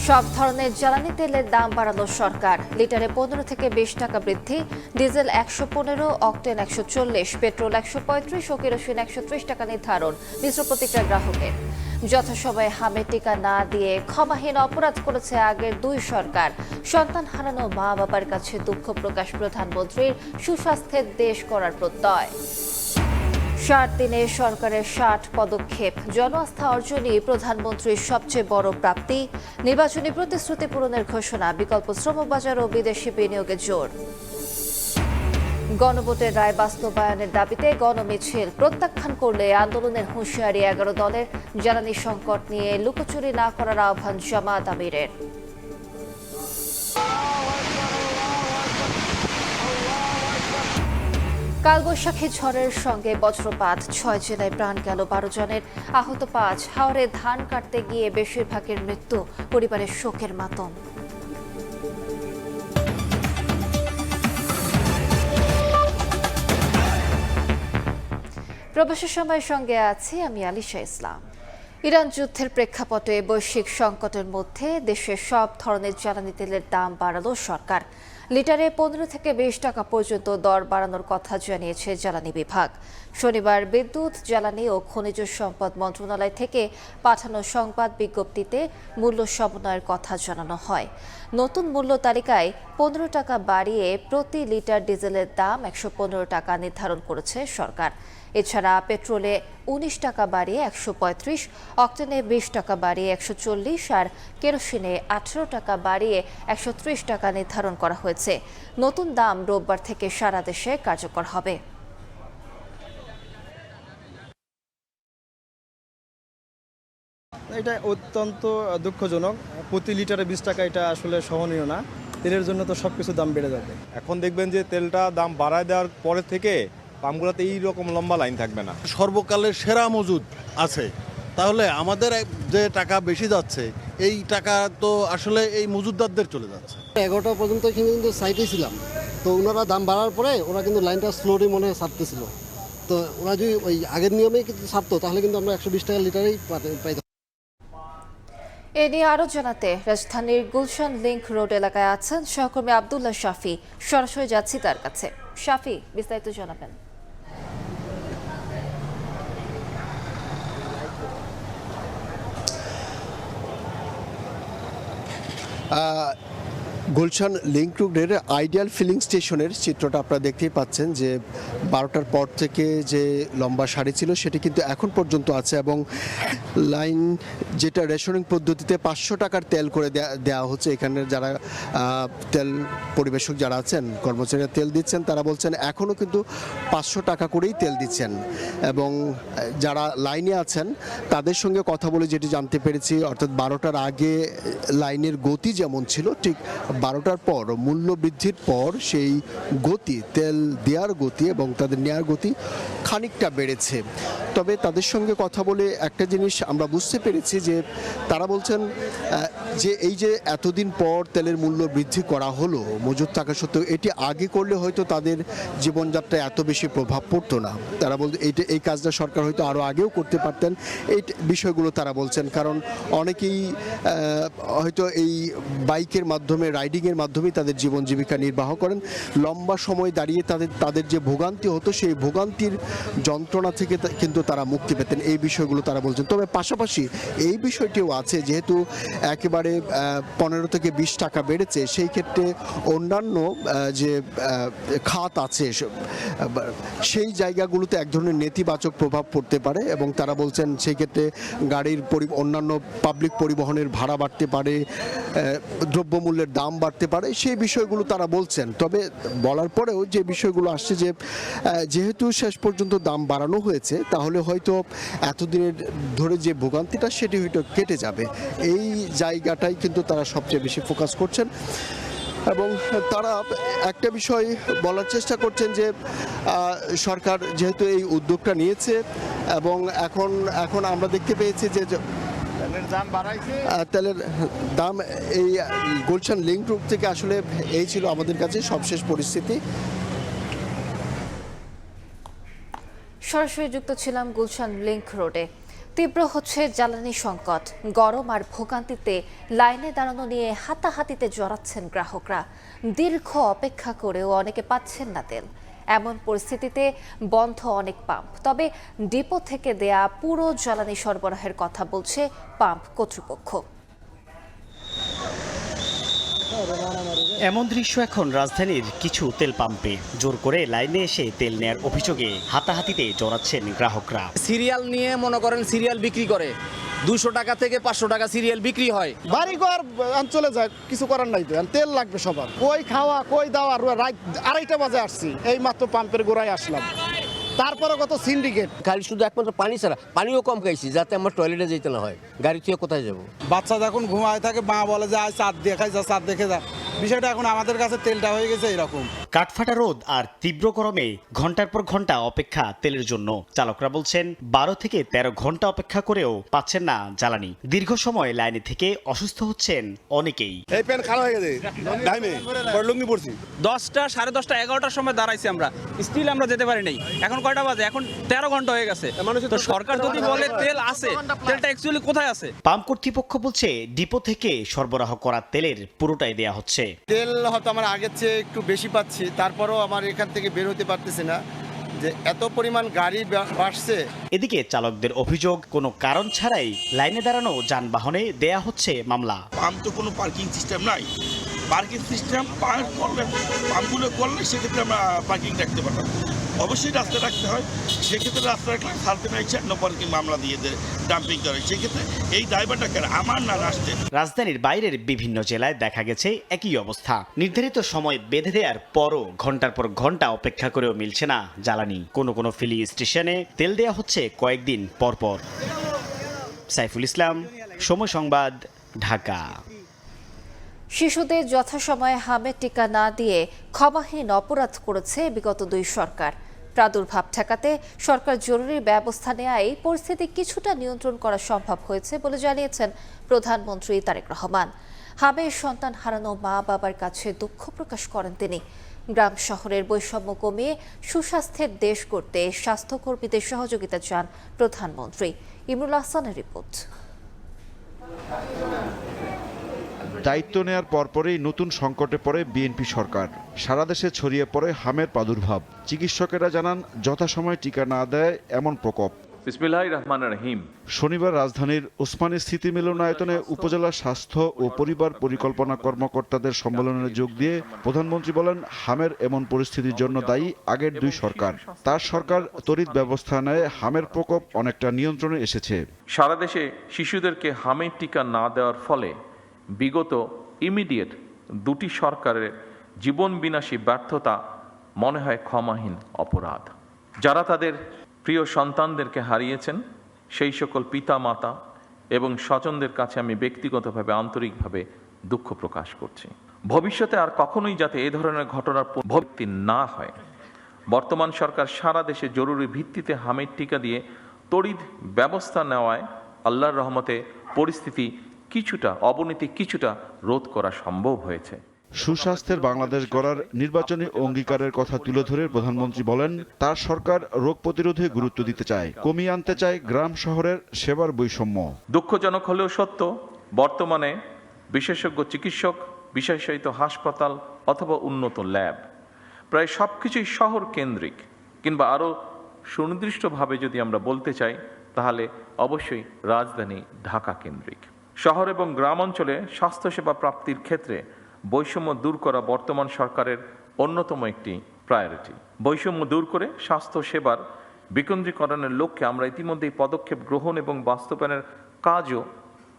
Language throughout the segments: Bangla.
সব ধরনের জ্বালানি তেলের দাম বাড়ালো সরকার। লিটারে 15 থেকে 20 টাকা বৃদ্ধি। ডিজেল 115, অকটেন 140, পেট্রোল 135 ও কেরোসিন 130 টাকা নির্ধারণ। মিশ্র প্রতিক্রিয়া গ্রাহকের। যথাসময়ে হামে টিকা না দিয়ে ক্ষমাহীন অপরাধ করেছে আগের দুই সরকার। সন্তান হারানো মা বাবার কাছে দুঃখ প্রকাশ প্রধানমন্ত্রীর। সুস্বাস্থ্যের দেশ করার প্রত্যয়। 60 দিনে সরকারের 60 পদক্ষেপ। জনআস্থা অর্জনই প্রধানমন্ত্রীর সবচেয়ে বড় প্রাপ্তি। নির্বাচনী প্রতিশ্রুতি পূরণের ঘোষণা। বিকল্প শ্রমবাজার ও বিদেশি বিনিয়োগে জোর। গণভোটের রায় বাস্তবায়নের দাবিতে গণমিছিল। প্রত্যাখ্যান করলে আন্দোলনের হুঁশিয়ারি 11 দলের। জ্বালানি সংকট নিয়ে লুকোচুরি না করার আহ্বান জামায়াত আমিরের। কালবৈশাখী ঝড়ের সঙ্গে বজ্রপাত। 6 জেলায় প্রাণ গেল 12 জনের, আহত 5। হাওরে ধান কাটতে গিয়ে বেশিরভাগের মৃত্যু। পরিবারের শোকের মাতম। প্রবাসী সময়ের সঙ্গে আছি আমি আলিশা ইসলাম। ইরান যুদ্ধের প্রেক্ষাপটে বৈশ্বিক সংকটের মধ্যে দেশের সব ধরনের জ্বালানি তেলের দাম বাড়ালো সরকার। লিটারে 15 থেকে 20 টাকা পর্যন্ত দর বাড়ানোর কথা জানিয়েছে জ্বালানি বিভাগ। শনিবার বিদ্যুৎ, জ্বালানি ও খনিজ সম্পদ মন্ত্রণালয় থেকে পাঠানো সংবাদ বিজ্ঞপ্তিতে মূল্য সমন্বয়ের কথা জানানো হয়। নতুন মূল্য তালিকায় 15 টাকা বাড়িয়ে প্রতি লিটার ডিজেলের দাম 115 টাকা নির্ধারণ করেছে সরকার। এছাড়া পেট্রোলে 19 টাকা বাড়িয়ে 135, অকটেনে 20 টাকা বাড়িয়ে 140 আর কেরোসিনে 18 টাকা বাড়িয়ে 130 টাকা নির্ধারণ করা হয়েছে। নতুন দাম রোববার থেকে সারা দেশে কার্যকর হবে। এটা অত্যন্ত দুঃখজনক। প্রতি লিটারে 20 টাকা, এটা আসলে সহনীয় না। তেলের জন্য তো সব কিছু দাম বেড়ে যাবে। এখন দেখবেন যে তেলটা দাম বাড়ায় দেওয়ার পরে থেকে পাম্পগুলোতে এইরকম লম্বা লাইন থাকবে না। সর্বকালের সেরা মজুদ আছে, তাহলে আমাদের যে টাকা বেশি যাচ্ছে এই টাকা তো আসলে এই মজুদদারদের চলে যাচ্ছে। 11টা পর্যন্ত এখানে কিন্তু সাইটে ছিলাম, তো ওনারা দাম বাড়ার পরে ওরা কিন্তু লাইনটা স্লোলি মনে হয় ছাড়তেছিল। তো ওরা যদি ওই আগের নিয়মেই কিন্তু ছাড়তো তাহলে কিন্তু আমরা 120 টাকা লিটারেই পাইতাম। এ নিয়ে আরো জানাতে রাজধানীর গুলশান লিংক রোড এলাকায় আছেন সহকর্মী আব্দুল্লাহ শাফি। সরাসরি যাচ্ছি তার কাছে। শাফি, বিস্তারিত জানাবেন। গুলশান লিংক রোডের আইডিয়াল ফিলিং স্টেশনের চিত্রটা আপনারা দেখতেই পাচ্ছেন যে 12টার পর থেকে যে লম্বা সারি ছিল সেটি কিন্তু এখন পর্যন্ত আছে, এবং লাইন যেটা রেশনিং পদ্ধতিতে 500 টাকার তেল করে দেওয়া হচ্ছে। এখানের যারা তেল পরিবেশক যারা আছেন, কর্মচারীরা তেল দিচ্ছেন, তারা বলছেন এখনও কিন্তু 500 টাকা করেই তেল দিচ্ছেন। এবং যারা লাইনে আছেন তাদের সঙ্গে কথা বলে যেটি জানতে পেরেছি, অর্থাৎ 12টার আগে লাইনের গতি যেমন ছিল, ঠিক 12টার পর মূল্য বৃদ্ধির পর সেই গতি, তেল দেওয়ার গতি এবং তাদের নেওয়ার গতি খানিকটা বেড়েছে। তবে তাদের সঙ্গে কথা বলে একটা জিনিস আমরা বুঝতে পেরেছি যে তারা বলছেন যে এই যে এতদিন পর তেলের মূল্য বৃদ্ধি করা হলো মজুদ থাকা সত্ত্বেও, এটি আগে করলে হয়তো তাদের জীবনযাত্রায় এত বেশি প্রভাব পড়তো না। তারা বলতে এই কাজটা সরকার হয়তো আরও আগেও করতে পারতেন, এই বিষয়গুলো তারা বলছেন। কারণ অনেকেই হয়তো এই বাইকের মাধ্যমে, রাইডিংয়ের মাধ্যমেই তাদের জীবন জীবিকা নির্বাহ করেন। লম্বা সময় দাঁড়িয়ে তাদের যে ভোগান্তি হতো সেই ভোগান্তির যন্ত্রণা থেকে কিন্তু তারা মুক্তি পেতেন, এই বিষয়গুলো তারা বলছেন। তবে পাশাপাশি এই বিষয়টিও আছে, যেহেতু একেবারে 15 থেকে 20 টাকা বেড়েছে, সেই ক্ষেত্রে অন্যান্য যে খাত আছে সেই জায়গাগুলোতে এক ধরনের নেতিবাচক প্রভাব পড়তে পারে। এবং তারা বলছেন সেই ক্ষেত্রে গাড়ির অন্যান্য পাবলিক পরিবহনের ভাড়া বাড়তে পারে, দ্রব্যমূল্যের দাম বাড়তে পারে, সেই বিষয়গুলো তারা বলছেন। তবে বলার পরেও যে বিষয়গুলো আসছে যে যেহেতু শেষ পর্যন্ত দাম বাড়ানো হয়েছে, তাহলে হয়তো এতদিনের ধরে যে ভোগান্তিটা সেটি হয়তো কেটে যাবে, এই জায়গাটাই কিন্তু তারা সবচেয়ে বেশি ফোকাস করছেন। এবং তারা একটা বিষয় বলার চেষ্টা করছেন যে সরকার যেহেতু এই উদ্যোগটা নিয়েছে এবং এখন আমরা দেখতে পেয়েছি যে তেলের দাম এই গুলশান লিংক রোড থেকে আসলে এই ছিল আমাদের কাছে সবশেষ পরিস্থিতি। সরাসরি যুক্ত ছিলাম গুলশান লিংক রোডে। তীব্র হচ্ছে জ্বালানি সংকট। গরম আর ভোগান্তিতে লাইনে দাঁড়ানো নিয়ে হাতাহাতিতে জড়াচ্ছেন গ্রাহকরা। দীর্ঘ অপেক্ষা করেও অনেকে পাচ্ছেন না তেল। এমন পরিস্থিতিতে বন্ধ অনেক পাম্প। তবে ডিপো থেকে দেয়া পুরো জ্বালানি সরবরাহের কথা বলছে পাম্প কর্তৃপক্ষ। এমন দৃশ্য এখন রাজধানীর কিছু তেল পাম্পে। জোর করে লাইনে এসে তেল নেয়ার অভিযোগে হাতাহাতিতে জড়াচ্ছেন গ্রাহকরা। সিরিয়াল নিয়ে মনে করেন সিরিয়াল বিক্রি করে 200 টাকা থেকে 500 টাকা সিরিয়াল বিক্রি হয়। বাড়ি ঘর চলে যায়, কিছু করার নাই তো, তেল লাগবে সবার। কই খাওয়া কই দাওয়া, রাত 2:30 বাজে আসছি, এই মাত্র পাম্পের গোড়ায় আসলাম, তারপরে কত সিন্ডিকেট। খালি শুধু একমাত্র পানি ছাড়া, পানিও কম খাইছি যাতে আমার টয়লেটে যেতে না হয়। গাড়ি থেকে কোথায় যাব? বাচ্চা যখন ঘুমায় থাকে মা বলে যে আয় চাঁদ দেখাই যা, চাঁদ দেখে যা। বিষয়টা এখন আমাদের কাছে তেলটা হয়ে গেছে এরকম। কাঠফাটা রোদ আর তীব্র গরমে ঘন্টার পর ঘন্টা অপেক্ষা তেলের জন্য। চালকরা বলছেন 12 থেকে 13 ঘন্টা অপেক্ষা করেও পাচ্ছেন না জ্বালানি। দীর্ঘ সময় লাইনে থেকে অসুস্থ হচ্ছেন অনেকেই। এই প্যান্ট খারাপ হয়ে গেছে, ডাইমে লুঙ্গি পড়ছি। 10টা, 10:30, 11টার সময় দাঁড়াইছি আমরা, স্টিল আমরা যেতে পারি নাই। এখন কয়টা বাজে? এখন 13 ঘন্টা হয়ে গেছে। তো সরকার যদি বলে তেল আছে, তেলটা অ্যাকচুয়ালি কোথায় আছে? পাম্প কর্তৃপক্ষ বলছে ডিপো থেকে সরবরাহ করা তেলের পুরোটাই দেয়া হচ্ছে। তেল হয়তো আমার আগের চেয়ে একটু বেশি পাচ্ছি, তারপরেও আমার এখান থেকে বের হতে পারতেছি না, যে এত পরিমাণ গাড়ি বাড়ছে। এদিকে চালকদের অভিযোগ, কোনো কারণ ছাড়াই লাইনে দাঁড়ানো যানবাহনে দেয়া হচ্ছে মামলা। পাম্প তো কোনো পার্কিং সিস্টেম নাই। পার্কিং সিস্টেম পাম্পগুলো করলে সেক্ষেত্রে আমরা পার্কিং রাখতে পারতাম। অবশ্যই রাস্তা রাখতে হয়, সেক্ষেত্রে রাস্তা রাখলে সালতে না ইচ্ছা পার্কিং মামলা দিয়ে ডাম্পিং করে। সেক্ষেত্রে এই ড্রাইভারটা কেন আমার না রাস্তায়। রাজধানীর বাইরের বিভিন্ন জেলায় দেখা গেছে একই অবস্থা। নির্ধারিত সময় বেঁধে দেওয়ার পরও ঘন্টার পর ঘন্টা অপেক্ষা করেও মিলছে না জ্বালানি। কোনো ফিলিং স্টেশনে তেল দেওয়া হচ্ছে কয়েকদিন পরপর। সাইফুল ইসলাম, সময় সংবাদ, ঢাকা। শিশুদের যথাসময়ে হামের টিকা না দিয়ে ক্ষমাহীন অপরাধ করেছে বিগত 2 সরকার। প্রাদুর্ভাব ঠেকাতে সরকার জরুরি ব্যবস্থা নেওয়ায় পরিস্থিতি কিছুটা নিয়ন্ত্রণ করা সম্ভব হয়েছে বলে জানিয়েছেন প্রধানমন্ত্রী তারেক রহমান। হামের সন্তান হারানো মা বাবার কাছে দুঃখ প্রকাশ করেন তিনি। গ্রাম শহরের বৈষম্য কমিয়ে সুস্বাস্থ্যের দেশ গড়তে স্বাস্থ্যকর্মীদের সহযোগিতা চান প্রধানমন্ত্রী। ইমরুল হাসানের রিপোর্ট। দায়িত্ব নেয়ার পরপরই নতুন সংকটে পড়ে বিএনপি সরকার। সারা দেশে ছড়িয়ে পড়ে হামের প্রাদুর্ভাব। চিকিৎসকেরা জানান যথাসময়ে টিকা না দেয় এমন প্রকোপ। বিসমিল্লাহির রহমানির রহিম। শনিবার রাজধানীর ওসমানী স্মৃতি মিলনায়তনে উপজেলা স্বাস্থ্য ও পরিবার পরিকল্পনা কর্মকর্তাদের সম্মেলনে যোগ দিয়ে প্রধানমন্ত্রী বলেন, হামের এমন পরিস্থিতির জন্য দায়ী আগের 2 সরকার। তার সরকার তড়িৎ ব্যবস্থা নেয়, হামের প্রকোপ অনেকটা নিয়ন্ত্রণে এসেছে। সারা দেশে শিশুদেরকে হামের টিকা না দেওয়ার ফলে বিগত ইমিডিয়েট 2টি সরকারের জীবন বিনাশী ব্যর্থতা মনে হয় ক্ষমাহীন অপরাধ। যারা তাদের প্রিয় সন্তানদেরকে হারিয়েছেন সেই সকল পিতা মাতা এবং স্বজনদের কাছে আমি ব্যক্তিগতভাবে আন্তরিকভাবে দুঃখ প্রকাশ করছি। ভবিষ্যতে আর কখনোই যাতে এ ধরনের ঘটনার পুনরাবৃত্তি না হয়, বর্তমান সরকার সারা দেশে জরুরি ভিত্তিতে হামের টিকা দিয়ে তড়িৎ ব্যবস্থা নেওয়ায় আল্লাহর রহমতে পরিস্থিতি অবনতি কিছুটা রোধ করা সম্ভব হয়েছে। সুস্বাস্থ্যের বাংলাদেশ গড়ার নির্বাচনী অঙ্গীকারের কথা তুলে ধরে প্রধানমন্ত্রী বলেন, তার সরকার রোগ প্রতিরোধে গুরুত্ব দিতে চায়, কমিয়ে আনতে চায় গ্রাম শহরের সেবার বৈষম্য। দুঃখজনক হলেও সত্য, বর্তমানে বিশেষজ্ঞ চিকিৎসক, বিশেষায়িত হাসপাতাল অথবা উন্নত ল্যাব প্রায় সবকিছুই শহর কেন্দ্রিক, কিংবা আরও সুনির্দিষ্টভাবে যদি আমরা বলতে চাই তাহলে অবশ্যই রাজধানী ঢাকা কেন্দ্রিক। শহর এবং গ্রাম অঞ্চলে স্বাস্থ্যসেবা প্রাপ্তির ক্ষেত্রে বৈষম্য দূর করা বর্তমান সরকারের অন্যতম একটি প্রায়োরিটি। বৈষম্য দূর করে স্বাস্থ্য সেবার বিকেন্দ্রীকরণের লক্ষ্যে আমরা ইতিমধ্যেই পদক্ষেপ গ্রহণ এবং বাস্তবায়নের কাজও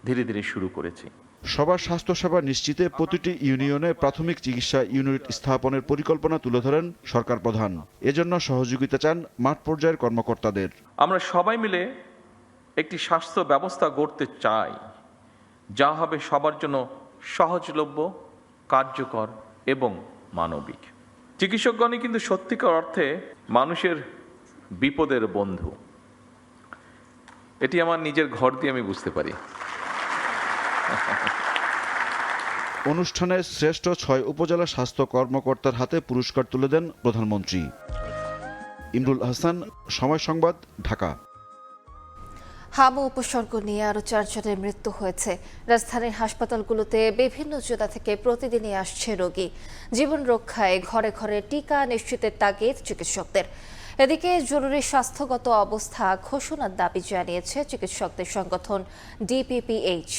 ধীরে ধীরে শুরু করেছি। সবার স্বাস্থ্যসেবা নিশ্চিতে প্রতিটি ইউনিয়নে প্রাথমিক চিকিৎসা ইউনিট স্থাপনের পরিকল্পনা তুলে ধরেন সরকার প্রধান। এজন্য সহযোগিতা চান মাঠ পর্যায়ের কর্মকর্তাদের। আমরা সবাই মিলে একটি স্বাস্থ্য ব্যবস্থা গড়তে চাই যা হবে সবার জন্য সহজলভ্য, কার্যকর এবং মানবিক। চিকিৎসকগণই কিন্তু সত্যিকার অর্থে মানুষের বিপদের বন্ধু। এটি আমার নিজের ঘর দিয়ে আমি বুঝতে পারি। অনুষ্ঠানে শ্রেষ্ঠ 6 উপজেলা স্বাস্থ্য কর্মকর্তার হাতে পুরস্কার তুলে দেন প্রধানমন্ত্রী। ইমরুল হাসান, সময় সংবাদ, ঢাকা। হাম ও উপসর্গ নিয়ে আরও 4 জনের মৃত্যু হয়েছে। রাজধানীর হাসপাতালগুলোতে বিভিন্ন জেলা থেকে প্রতিদিনই আসছে রোগী। জীবন রক্ষায় ঘরে ঘরে টিকা নিশ্চিতের তাগিদ চিকিৎসকদের। এদিকে জরুরি স্বাস্থ্যগত অবস্থা ঘোষণার দাবি জানিয়েছে চিকিৎসকদের সংগঠন ডিপিপিএইচ।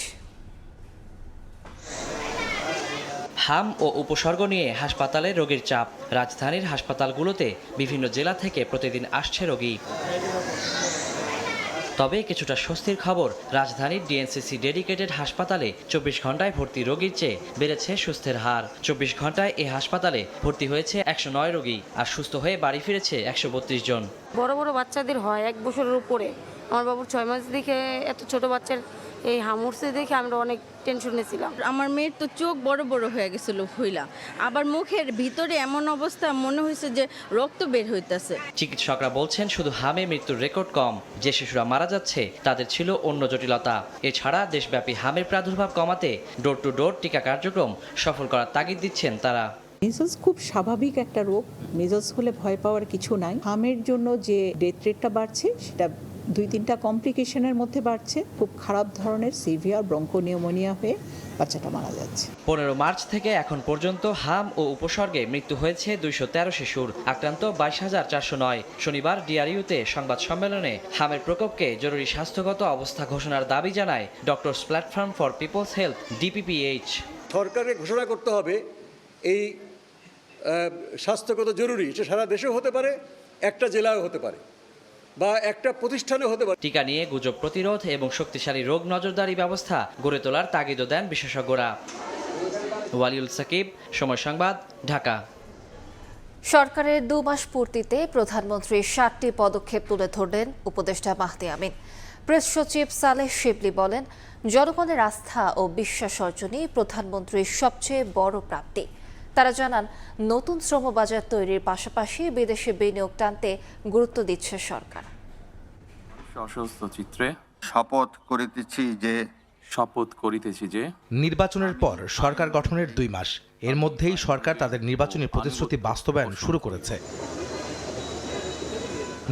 হাম ও উপসর্গ নিয়ে হাসপাতালে রোগীর চাপ। রাজধানীর হাসপাতালগুলোতে বিভিন্ন জেলা থেকে প্রতিদিন আসছে রোগী। তবে কিছুটা স্বস্তির খবর, রাজধানীর ডিএনসিসি ডেডিকেটেড হাসপাতালে 24 ঘন্টায় ভর্তি রোগীর চেয়ে বেড়েছে সুস্থের হার। 24 ঘন্টায় এই হাসপাতালে ভর্তি হয়েছে 109 রোগী, আর সুস্থ হয়ে বাড়ি ফিরেছে 132 জন। বড় বড় বাচ্চাদের হয় 1 বছরের উপরে। আমার বাবুর 6 মাস দেখে এত ছোট বাচ্চার এই হামুরসে দেখে আমরা অনেক টেনশনে ছিলাম। আমার মেয়ের তো চোখ বড় বড় হয়ে গেছিল হইলা, আবার মুখের ভিতরে এমন অবস্থা মনে হয়েছে যে রক্ত বের হইতেছে। চিকিৎসকরা বলছেন শুধু হামে মৃত্যুর রেকর্ড কম, যে শিশুরা মারা যাচ্ছে তাদের ছিল অন্য জটিলতা। এছাড়া দেশব্যাপী হামের প্রাদুর্ভাব কমাতে ডোর টু ডোর টিকা কার্যক্রম সফল করার তাগিদ দিচ্ছেন তারা। মেজলস খুব স্বাভাবিক একটা রোগ, মেজলস হলে ভয় পাওয়ার কিছু নাই। হামের জন্য যে ডেথ রেটটা বাড়ছে সেটা 2-3টা কমপ্লিকেশনের মধ্যে বাড়ছে। খুব খারাপ ধরনের সিভিয়ার ব্রঙ্কোনিউমোনিয়া হয়ে বাচ্চাটা মারা যাচ্ছে। 15 মার্চ থেকে এখন পর্যন্ত হাম ও উপসর্গে মৃত্যু হয়েছে 213 শিশুর, আক্রান্ত 22,409। শনিবার ডিআরইউতে সংবাদ সম্মেলনে হামের প্রকোপকে জরুরি স্বাস্থ্যগত অবস্থা ঘোষণার দাবি জানায় doctors platform for people's health DPPH. সরকারকে ঘোষণা করতে হবে এই স্বাস্থ্যগত জরুরি, এটা সারা দেশেও হতে পারে, একটা জেলাও হতে পারে, বা একটা প্রতিষ্ঠানে হতে পারে। টিকা নিয়ে গুজব প্রতিরোধ এবং শক্তিশালী রোগ নজরদারি ব্যবস্থা গড়ে তোলার তাগিদও দেন বিশেষজ্ঞরা। ওয়ালিউল সাকিব, সময় সংবাদ, ঢাকা। সরকারের 2 মাস পূর্তিতে প্রধানমন্ত্রী 7টি পদক্ষেপ তুলে ধরলেন উপদেষ্টা মাহদি আমিন। প্রেস সচিব সালেহ শিবলি বলেন, জনগণের আস্থা ও বিশ্বাস অর্জনই প্রধানমন্ত্রীর সবচেয়ে বড় প্রাপ্তি। তারা জানান, নতুন শ্রম বাজার তৈরির পাশাপাশি বিদেশে বিনিয়োগ টানতে গুরুত্ব দিচ্ছে সরকার। অসুস্থ চিত্রে শপথ করিতেছি যে নির্বাচনের পর সরকার গঠনের 2 মাস, এর মধ্যেই সরকার তাদের নির্বাচনী প্রতিশ্রুতি বাস্তবায়ন শুরু করেছে।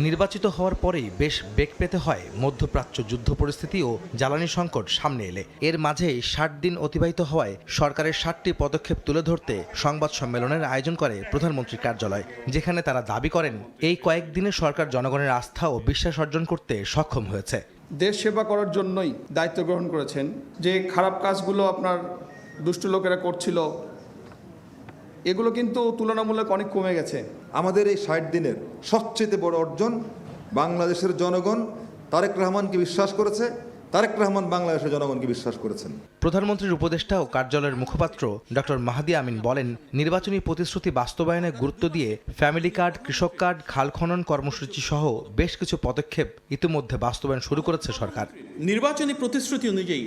নির্বাচিত হওয়ার পরেই বেশ বেগ পেতে হয় মধ্যপ্রাচ্য যুদ্ধ পরিস্থিতি ও জ্বালানি সংকট সামনে এলে। এর মাঝেই 60 দিন অতিবাহিত হওয়ায় সরকারের 7টি পদক্ষেপ তুলে ধরতে সংবাদ সম্মেলনের আয়োজন করে প্রধানমন্ত্রীর কার্যালয়, যেখানে তারা দাবি করেন এই কয়েকদিনে সরকার জনগণের আস্থা ও বিশ্বাস অর্জন করতে সক্ষম হয়েছে। দেশ সেবা করার জন্যই দায়িত্ব গ্রহণ করেছেন। যে খারাপ কাজগুলো আপনার দুষ্ট লোকেরা করছিল, এগুলো কিন্তু তুলনামূলক অনেক কমে গেছে। আমাদের এই 60 দিনের সবচেয়ে বড় অর্জন, বাংলাদেশের জনগণ তারেক রহমানকে বিশ্বাস করেছে, তারেক রহমান বাংলাদেশের জনগণকে বিশ্বাস করেছেন। প্রধানমন্ত্রীর উপদেষ্টা ও কার্যালয়ের মুখপাত্র ডক্টর মাহদি আমিন বলেন, নির্বাচনী প্রতিশ্রুতি বাস্তবায়নে গুরুত্ব দিয়ে ফ্যামিলি কার্ড, কৃষক কার্ড, খাল খনন কর্মসূচি সহ বেশ কিছু পদক্ষেপ ইতিমধ্যে বাস্তবায়ন শুরু করেছে সরকার। নির্বাচনী প্রতিশ্রুতি অনুযায়ী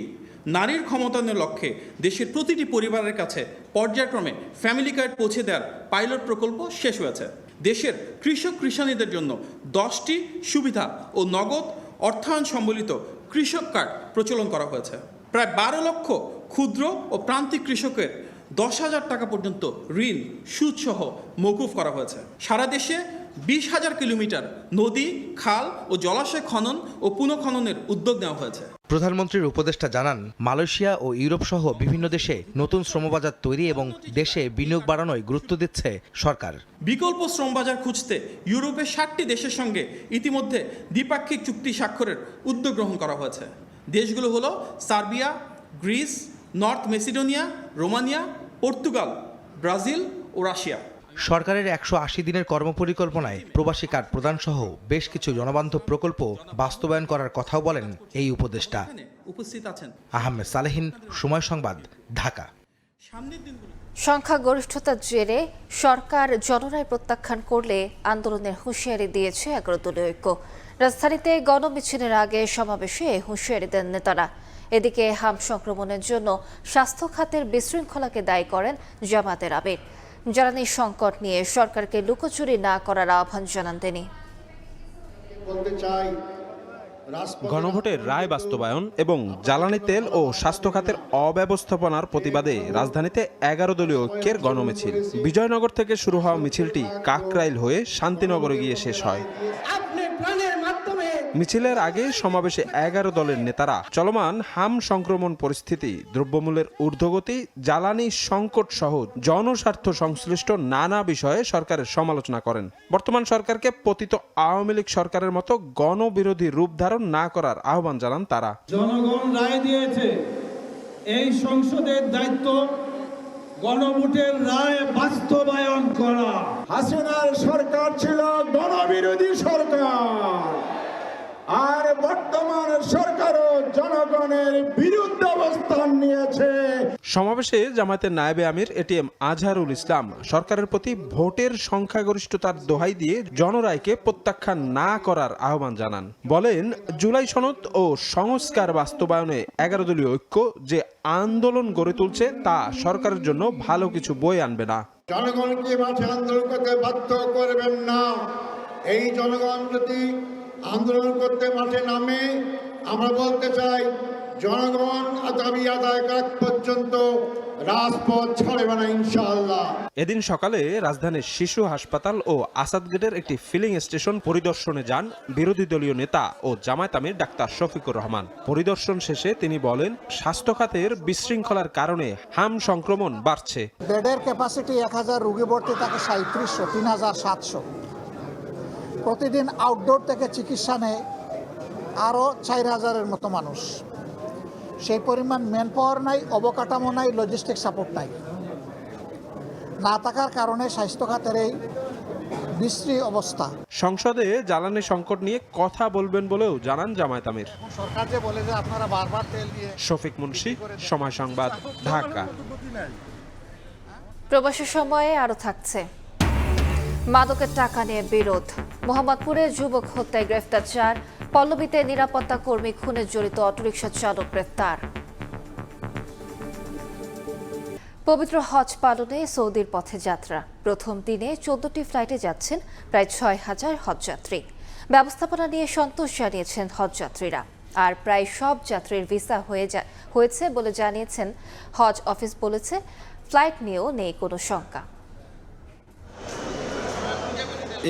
নারীর ক্ষমতায়নের লক্ষ্যে দেশের প্রতিটি পরিবারের কাছে পর্যায়ক্রমে ফ্যামিলি কার্ড পৌঁছে দেওয়ার পাইলট প্রকল্প শেষ হয়েছে। দেশের কৃষক কৃষানীদের জন্য 10টি সুবিধা ও নগদ অর্থায়ন সম্বলিত কৃষক কার্ড প্রচলন করা হয়েছে। প্রায় 12 লক্ষ ক্ষুদ্র ও প্রান্তিক কৃষকের 10,000 টাকা পর্যন্ত ঋণ সুদসহ মওকুফ করা হয়েছে। সারা দেশে 20,000 কিলোমিটার নদী, খাল ও জলাশয় খনন ও পুনঃখননের উদ্যোগ নেওয়া হয়েছে। প্রধানমন্ত্রীর উপদেষ্টা জানান, মালয়েশিয়া ও ইউরোপ সহ বিভিন্ন দেশে নতুন শ্রমবাজার তৈরি এবং দেশে বিনিয়োগ বাড়ানোয় গুরুত্ব দিচ্ছে সরকার। বিকল্প শ্রমবাজার খুঁজতে ইউরোপের 60টি দেশের সঙ্গে ইতিমধ্যে দ্বিপাক্ষিক চুক্তি স্বাক্ষরের উদ্যোগ গ্রহণ করা হয়েছে। দেশগুলো হলো Serbia, Greece, North Macedonia, Romania, Portugal, Brazil ও রাশিয়া। সরকারের 180 দিনের কর্মপরিকল্পনায় প্রবাসী কার্ড প্রদান সহ বেশ কিছু জনবান্ধব প্রকল্প বাস্তবায়ন করার কথাও বলেন এই উপদেষ্টা। উপস্থিত আছেন আহমেদ সালেহিন, সময় সংবাদ, ঢাকা। সংখ্যাগরিষ্ঠতার জেরে সরকার জনরায় প্রত্যাখ্যান করলে আন্দোলনের হুঁশিয়ারি দিয়েছে 11 দলীয় ঐক্য। রাজধানীতে গণমিছিলের আগে সমাবেশে হুঁশিয়ারি দেন নেতারা। এদিকে হাম সংক্রমণের জন্য স্বাস্থ্য খাতের বিশৃঙ্খলাকে দায়ী করেন জামায়াতের আমির। জ্বালানি সংকট নিয়ে সরকারকে লুকোচুরি না করার আহ্বান জানান তিনি। গণভোটের রায় বাস্তবায়ন এবং জ্বালানি তেল ও স্বাস্থ্য খাতের অব্যবস্থাপনার প্রতিবাদে রাজধানীতে 11 দলীয় ঐক্যের গণমিছিল। বিজয়নগর থেকে শুরু হওয়া মিছিলটি কাকরাইল হয়ে শান্তিনগরে গিয়ে শেষ হয়। মিছিলের আগে সমাবেশে 11 দলের নেতারা চলমান হাম সংক্রমণ পরিস্থিতি, দ্রব্যমূল্যের ঊর্ধ্বগতি, জ্বালানি সংকট সহ জনস্বার্থ সংশ্লিষ্ট নানা বিষয়ে সরকারের সমালোচনা করেন। বর্তমান সরকারকে পতিত আওয়ামী লীগ সরকারের মতো গণবিরোধী রূপ ধারণ না করার আহ্বান জানান তারা। জনগণ রায় দিয়েছে, এই সংসদের দায়িত্ব গণভোটের রায় বাস্তবায়ন করা। হাসিনার সরকার ছিল গণবিরোধী সরকার, আর বর্তমান সরকারও জনগণের বিরুদ্ধে অবস্থান নিয়েছে। সমাবেশে জামায়াতের নায়েবে আমির এটিএম আজহারুল ইসলাম সরকারের প্রতি ভোটের সংখ্যাগরিষ্ঠতার দোহাই দিয়ে জনরায়কে প্রত্যাখ্যান না করার আহ্বান জানান। বলেন, জুলাই সনদ ও সংস্কার বাস্তবায়নে 11 দলীয় ঐক্য যে আন্দোলন গড়ে তুলছে তা সরকারের জন্য ভালো কিছু বয়ে আনবে না। জনগণকে মাঠে আন্দোলন করতে বাধ্য করবেন না। এই জনগণ যদি আন্দোলন করতে মাঠে নামে, আমরা বলতে চাই জনগণ দাবি আদায় করা পর্যন্ত রাজপথ ছাড়বে না ইনশাআল্লাহ। এদিন সকালে রাজধানীর শিশু হাসপাতাল ও আসাদ গেটের একটি ফিলিং স্টেশন পরিদর্শনে যান বিরোধী দলীয় নেতা ও জামায়াত আমির ডাক্তার শফিকুর রহমান। পরিদর্শন শেষে তিনি বলেন, স্বাস্থ্য খাতের বিশৃঙ্খলার কারণে হাম সংক্রমণ বাড়ছে। বেডের ক্যাপাসিটি 1000, রোগী ভর্তি থাকে 3700, 3700। প্রতিদিন আউটডোর থেকে চিকিৎসা নেয় আরও 4000-এর মতো মানুষ। সেই পরিমাণ ম্যান পাওয়ার নাই, অবকাঠামো নাই, লজিস্টিক সাপোর্ট নাই। না থাকার কারণে স্বাস্থ্য খাতের এই বিশ্রী অবস্থা। সংসদে জ্বালানি সংকট নিয়ে কথা বলবেন বলেও জানান জামায়াত আমির। সরকার যে বলে যে আপনারা বারবার তেল দিয়ে। শফিক মুন্সি, সময় সংবাদ, ঢাকা। প্রবাসী সময়ে আরও থাকছে মাদকের টাকা নিয়ে বিরোধ। মোহাম্মদপুরে যুবক হত্যায় গ্রেফতার 4, পল্লবীতে নিরাপত্তা কর্মী খুনে জড়িত অটোরিকশা চালক গ্রেফতার। পবিত্র হজ পালনে সৌদির পথে যাত্রা। প্রথম দিনে 14টি ফ্লাইটে যাচ্ছেন প্রায় 6000 হজযাত্রী। ব্যবস্থাপনা নিয়ে সন্তোষ জানিয়েছেন হজযাত্রীরা। আর প্রায় সব যাত্রীর ভিসা হয়েছে বলে জানিয়েছেন হজ অফিস। বলেছে, ফ্লাইট নিয়েও নেই কোনো শঙ্কা।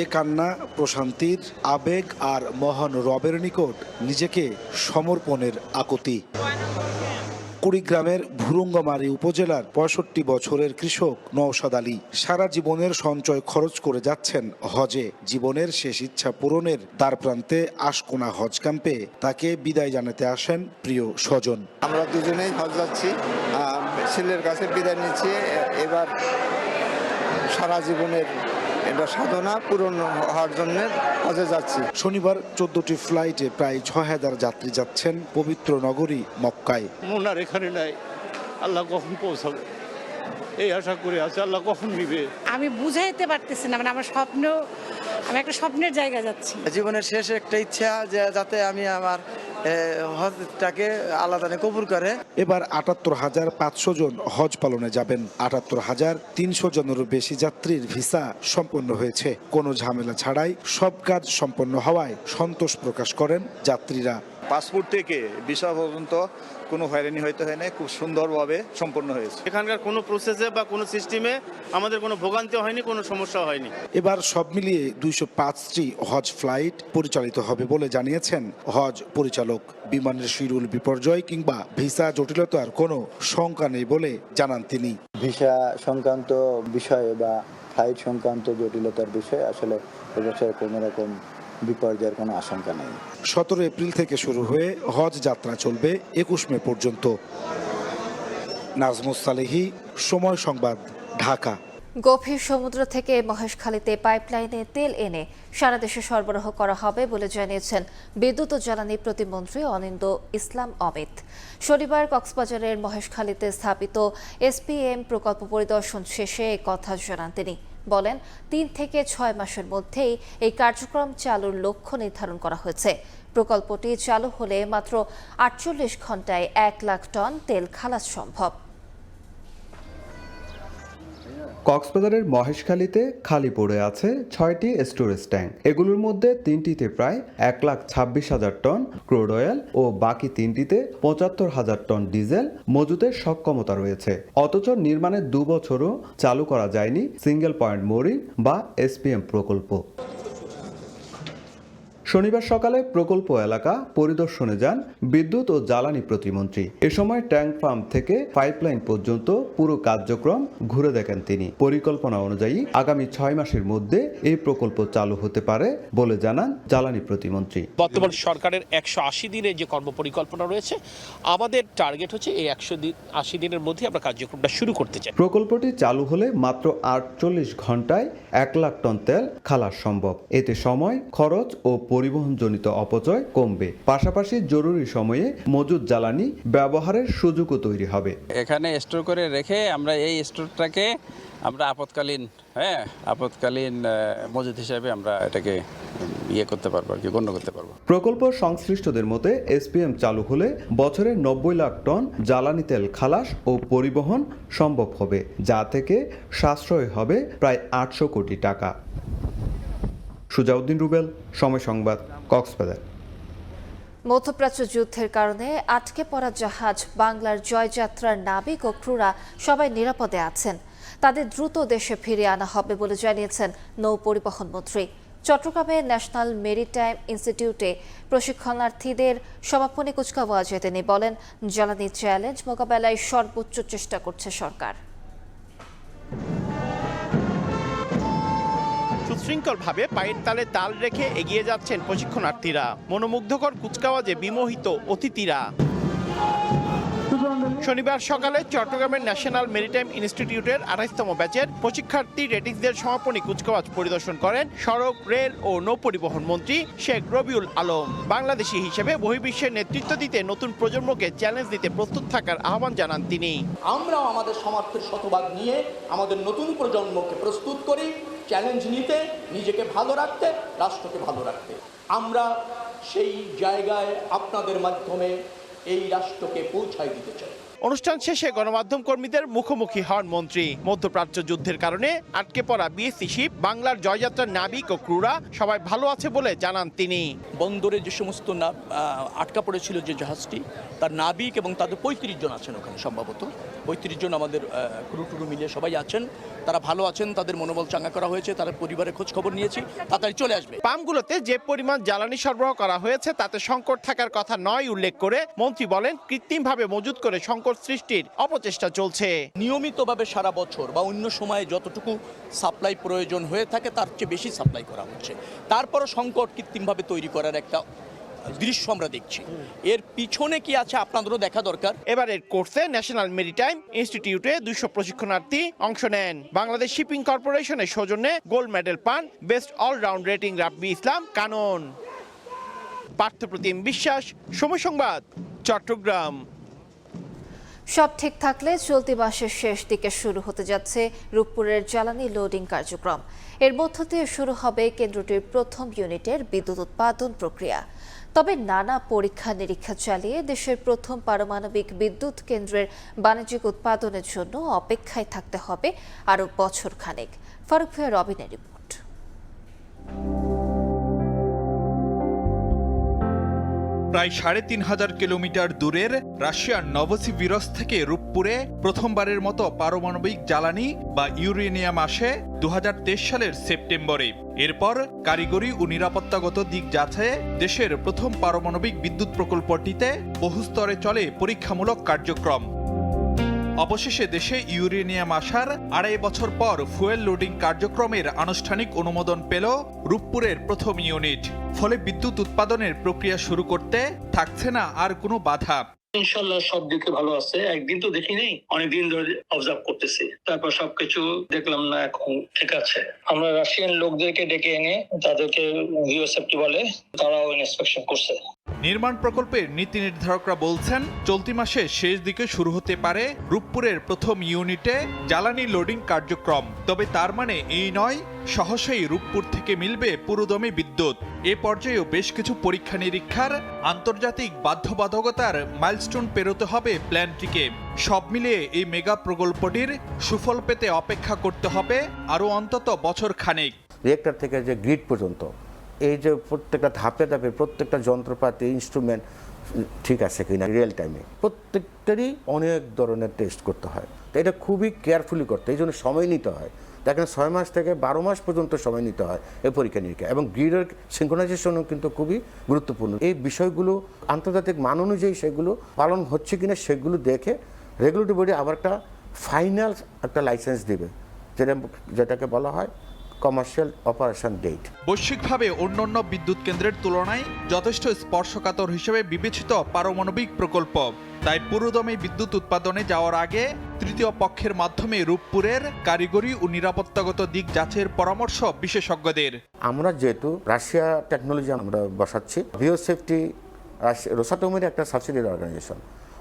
এ কান্না প্রশান্তির আবেগ আর মহান রবের নিকট নিজেকে সমর্পণের আকুতি। কুড়িগ্রামের ভুরুঙ্গামারী উপজেলার 65 বছরের কৃষক নওশাদ আলী সারা জীবনের সঞ্চয় খরচ করে যাচ্ছেন হজে। জীবনের শেষ ইচ্ছা পূরণের দ্বারপ্রান্তে আশকোনা হজ ক্যাম্পে তাকে বিদায় জানাতে আসেন প্রিয় স্বজন। আমরা দুজনেই হজ যাচ্ছি, ছেলের কাছে বিদায় নিচ্ছি। এবার সারা জীবনের এটা সাধনা পূরণ হওয়ার জন্য হজে যাচ্ছি। শনিবার 14টি ফ্লাইটে প্রায় 6000 যাত্রী যাচ্ছেন পবিত্র নগরী মক্কায়। মন আর এখানে নাই, আল্লাহ কখন পৌঁছাবে এই আশা করে আছে, আল্লাহ কখন নিবে আমি বুঝাইতে পারতেছি না। মানে আমার স্বপ্ন, আমি একটা স্বপ্নের জায়গা যাচ্ছি। জীবনের শেষ একটা ইচ্ছা যে যাতে আমি আমার হজটাকে আল্লাহ তাআলা কবুল করে। এবার ৭৮,৫০০ জন হজ পালনে যাবেন। ৭৮,৩০০ জনেরও বেশি যাত্রীর ভিসা সম্পন্ন হয়েছে। কোনো ঝামেলা ছাড়াই সব কাজ সম্পন্ন হওয়ায় সন্তোষ প্রকাশ করেন যাত্রীরা। পাসপোর্ট থেকে ভিসা পর্যন্ত কোনো হয়রানি হইতে হয় না, খুব সুন্দরভাবে সম্পন্ন হয়েছে। এখানকার কোনো প্রসেসে বা কোনো সিস্টেমে আমাদের কোনো ভোগান্তি হয়নি, কোনো সমস্যা হয়নি। এবার সব মিলিয়ে 205টি হজ ফ্লাইট পরিচালিত হবে বলে জানিয়েছেন হজ পরিচালক। বিমানের শিডিউল বিপর্যয় কিংবা ভিসা জটিলতার কোনো শঙ্কা নেই বলে জানান তিনি। ভিসা সংক্রান্ত বিষয়ে বা ফ্লাইট সংক্রান্ত জটিলতার বিষয়ে আসলে এবছর কোনো রকম বিপর্যয়ের কোনো আশঙ্কা নেই। 17 এপ্রিল থেকে শুরু হয়ে হজ যাত্রা চলবে 21 মে পর্যন্ত। নাজমুস সালেহী, সময় সংবাদ, ঢাকা। গভীর সমুদ্র থেকে মহেশখালীতে পাইপলাইনে তেল এনে সারা দেশে সরবরাহ করা হবে বলে জানিয়েছেন বিদ্যুৎ ও জ্বালানি প্রতিমন্ত্রী অনিন্দ ইসলাম অমিত। শনিবার কক্সবাজারের মহেশখালীতে স্থাপিত এসপিএম প্রকল্প পরিদর্শন শেষে এ কথা জানান তিনি। বলেন, 3 থেকে 6 মাসের মধ্যেই এই কার্যক্রম চালুর লক্ষ্য নির্ধারণ করা হয়েছে। প্রকল্পটি চালু হলে মাত্র 48 ঘন্টায় 1 লাখ টন তেল খালাস সম্ভব। কক্সবাজারের মহেশখালীতে খালি পড়ে আছে 6টি স্টোরেজ ট্যাঙ্ক। এগুলোর মধ্যে 3টিতে প্রায় 1,26,000 টন ক্রুড অয়েল ও বাকি 3টিতে 75,000 টন ডিজেল মজুতের সক্ষমতা রয়েছে। অথচ নির্মাণের 2 বছরও চালু করা যায়নি সিঙ্গেল পয়েন্ট মোরিং বা এসপিএম প্রকল্প। শনিবার সকালে প্রকল্প এলাকা পরিদর্শনে যান বিদ্যুৎ ও জ্বালানি প্রতিমন্ত্রী। এ সময় ট্যাঙ্ক ফার্ম থেকে পাইপলাইন পর্যন্ত পুরো কার্যক্রম ঘুরে দেখেন তিনি। পরিকল্পনা অনুযায়ী আগামী 6 মাসের মধ্যে এই প্রকল্প চালু হতে পারে বলে জানান জ্বালানি প্রতিমন্ত্রী। বর্তমান সরকারের 180 দিনের যে কর্মপরিকল্পনা রয়েছে, আমাদের টার্গেট হচ্ছে এই 180 দিনের মধ্যে আমরা কার্যক্রমটা শুরু করতে চাই। প্রকল্পটি চালু হলে মাত্র 48 ঘন্টায় 1 লাখ টন তেল খালাস সম্ভব। এতে সময়, খরচ ও পরিবহনজনিত অপচয় কমবে। পাশাপাশি জরুরি সময়ে মজুদ জ্বালানি ব্যবহারের সুযোগও তৈরি হবে। এখানে স্টোর করে রেখে আমরা এই স্টোরটাকে আমরা আপৎকালীন মজুদ হিসাবে আমরা এটাকে করতে পারবো, আর কি গণ্য করতে পারবো। প্রকল্প সংশ্লিষ্টদের মতে এসপিএম চালু হলে বছরে 90 লাখ টন জ্বালানি তেল খালাস ও পরিবহন সম্ভব হবে, যা থেকে সাশ্রয় হবে প্রায় 800 কোটি টাকা। সুজাউদ্দিন রুবেল, সময় সংবাদ, কক্সবাজার। মধ্যপ্রাচ্য যুদ্ধের কারণে আটকে পড়া জাহাজ বাংলার জয়যাত্রার নাবিক ও ক্রুরা সবাই নিরাপদে আছেন। তাদের দ্রুত দেশে ফিরিয়ে আনা হবে বলে জানিয়েছেন নৌ পরিবহন মন্ত্রী। চট্টগ্রামে ন্যাশনাল মেরিটাইম ইনস্টিটিউটে প্রশিক্ষণার্থীদের সমাপনী কুচকাওয়াজে তিনি বলেন, জ্বালানি চ্যালেঞ্জ মোকাবেলায় সর্বোচ্চ চেষ্টা করছে সরকার। সুশৃঙ্খলভাবে পায়ের তালে তাল রেখে এগিয়ে যাচ্ছেন প্রশিক্ষণার্থীরা। মনোমুগ্ধকর কুচকাওয়াজে বিমোহিত অতিথিরা। শনিবার সকালে চট্টগ্রামের ন্যাশনাল মেরিটাইম ইনস্টিটিউটের 28তম ব্যাচের প্রশিক্ষার্থী রেটিক্সদের সমাপনী কুচকাওয়াজ পরিদর্শন করেন সড়ক, রেল ও নৌ পরিবহন মন্ত্রী শেখ রবিউল আলম। বাংলাদেশি হিসেবে বহির্বিশ্বের নেতৃত্ব দিতে নতুন প্রজন্মকে চ্যালেঞ্জ দিতে প্রস্তুত থাকার আহ্বান জানান তিনি। আমরাও আমাদের সামর্থ্যের শতভাগ নিয়ে আমাদের নতুন প্রজন্মকে প্রস্তুত করি চ্যালেঞ্জ নিতে, নিজেকে ভালো রাখতে, রাষ্ট্রকে ভালো রাখতে। আমরা সেই জায়গায় আপনাদের মাধ্যমে এই রাষ্ট্রকে পৌঁছায় দিতে চাই। অনুষ্ঠান শেষে গণমাধ্যম কর্মীদের মুখোমুখি হন মন্ত্রী। মধ্যপ্রাচ্য যুদ্ধের কারণে আটকে পড়া বিএসসি শিপ বাংলার জয়যাত্রার নাবিক ও ক্রুরা সবাই ভালো আছে বলে জানান তিনি। বন্দরে যে সমস্ত আটকা পড়েছিল যে জাহাজটি, তার নাবিক এবং তাদের 35 জন আছেন ওখানে, সম্ভবত 35 জন আমাদের ক্রু মিলিয়ে সবাই আছেন। তারা ভালো আছেন, তাদের মনোবল চাঙ্গা করা হয়েছে, তাদের পরিবারের খোঁজ খবর নিয়েছি, তাড়াতাড়ি চলে আসবে। পাম্পগুলোতে যে পরিমাণ জ্বালানি সরবরাহ করা হয়েছে তাতে সংকট থাকার কথা নয় উল্লেখ করে মন্ত্রী বলেন, কৃত্রিমভাবে মজুত করে সংকট সৃষ্টির অপচেষ্টা চলছে। নিয়মিতভাবে সারা বছর বা অন্য সময়ে যতটুকু সাপ্লাই প্রয়োজন হয়ে থাকে তার চেয়ে বেশি সাপ্লাই করা হচ্ছে। তারপরও সংকট কৃত্রিমভাবে তৈরি করার একটা দৃশ্য আমরা দেখছি। এর পিছনে কি আছে আপনাদেরও দেখা দরকার। এবারের কোর্সে ন্যাশনাল মেরিটাইম ইনস্টিটিউটে 200 প্রশিক্ষণার্থী অংশ নেন। বাংলাদেশ শিপিং কর্পোরেশনের সৌজন্যে গোল্ড মেডেল পান বেস্ট অলরাউন্ড রেটিং রাব্বি ইসলাম কানন। পার্থপ্রতিম বিশ্বাস, সময় সংবাদ, চট্টগ্রাম। সব ঠিক থাকলে চলতি মাসের শেষ দিকে শুরু হতে যাচ্ছে রূপপুরের জ্বালানি লোডিং কার্যক্রম। এর মধ্য দিয়ে শুরু হবে কেন্দ্রটির প্রথম ইউনিটের বিদ্যুৎ উৎপাদন প্রক্রিয়া। তবে নানা পরীক্ষা নিরীক্ষা চালিয়ে দেশের প্রথম পারমাণবিক বিদ্যুৎ কেন্দ্রের বাণিজ্যিক উৎপাদনের জন্য অপেক্ষায় থাকতে হবে আরও বছর খানেক। ফারুক ভূঁইয়া, রবিনের রিপোর্ট। প্রায় 3500 কিলোমিটার দূরের রাশিয়ার নভোসিবিরস্ক থেকে রূপপুরে প্রথমবারের মতো পারমাণবিক জ্বালানি বা ইউরেনিয়াম আসে 2023 সালের সেপ্টেম্বরে। এরপর কারিগরি ও নিরাপত্তাগত দিক যাচাইয়ে দেশের প্রথম পারমাণবিক বিদ্যুৎ প্রকল্পটিতে বহু স্তরে চলে পরীক্ষামূলক কার্যক্রম। অবশেষে দেশে ইউরেনিয়াম আসার 2.5 বছর পর ফুয়েল লোডিং কার্যক্রমের আনুষ্ঠানিক অনুমোদন পেল রূপপুরের প্রথম ইউনিট। ফলে বিদ্যুৎ উৎপাদনের প্রক্রিয়া শুরু করতে থাকছে না আর কোনো বাধা। ইনশাল্লাহ সব দিকে ভালো আছে। একদিন তো দেখি নেই, অনেকদিন ধরে অবজার্ভ করতেছি, তারপর সবকিছু দেখলাম না এখন ঠিক আছে। আমরা রাশিয়ান লোকদেরকে ডেকে এনে তাদেরকে ভিও সেফটি বলে, তারাও ইন্সপেকশন করছে। নির্মাণ প্রকল্পের নীতি নির্ধারকরা বলছেন, চলতি মাসে শেষ দিকে শুরু হতে পারে রূপপুরের প্রথম ইউনিটে জ্বালানি লোডিং কার্যক্রম। তবে তার মানে এই নয় সহসাই রূপপুর থেকে মিলবে পুরোদমে বিদ্যুৎ। এ পর্যায়েও বেশ কিছু পরীক্ষা নিরীক্ষার আন্তর্জাতিক বাধ্যবাধকতার মাইলস্টোন পেরোতে হবে প্ল্যানটিকে। সব মিলিয়ে এই মেগা প্রকল্পটির সুফল পেতে অপেক্ষা করতে হবে আরও অন্তত বছর খানেক। রিয়েক্টর থেকে যে গ্রিড পর্যন্ত এই যে প্রত্যেকটা ধাপে ধাপে প্রত্যেকটা যন্ত্রপাতি, ইনস্ট্রুমেন্ট ঠিক আছে কিনা রিয়েল টাইমে প্রত্যেকটারই অনেক ধরনের টেস্ট করতে হয়। তো এটা খুবই কেয়ারফুলি করতে, এই জন্য সময় নিতে হয়। দেখেন 6 মাস থেকে 12 মাস পর্যন্ত সময় নিতে হয় এই পরীক্ষা নিরীক্ষা, এবং গ্রিডের সিনক্রোনাইজেশনও কিন্তু খুবই গুরুত্বপূর্ণ। এই বিষয়গুলো আন্তর্জাতিক মান অনুযায়ী সেগুলো পালন হচ্ছে কিনা সেগুলো দেখে রেগুলেটরি বডি আবার একটা ফাইনাল একটা লাইসেন্স দেবে, যেটাকে বলা হয় কমার্শিয়াল অপারেশন ডেট। বৈশ্বিকভাবে অন্যান্য বিদ্যুৎ কেন্দ্রের তুলনায় যথেষ্ট স্পর্শকাতর হিসেবে বিবেচিত পারমাণবিক প্রকল্প, তাই পুরোদমে বিদ্যুৎ উৎপাদনে যাওয়ার আগে তৃতীয় পক্ষের মাধ্যমে রূপপুরের কারিগরি ও নিরাপত্তাগত দিক যাচাইয়ের পরামর্শ বিশেষজ্ঞদের। আমরা যেহেতু রাশিয়া টেকনোলজি আমরা বসাচ্ছি, বিওসেফটি রোসাটমের একটা সাবসিডিয়ারি অর্গানাইজেশন,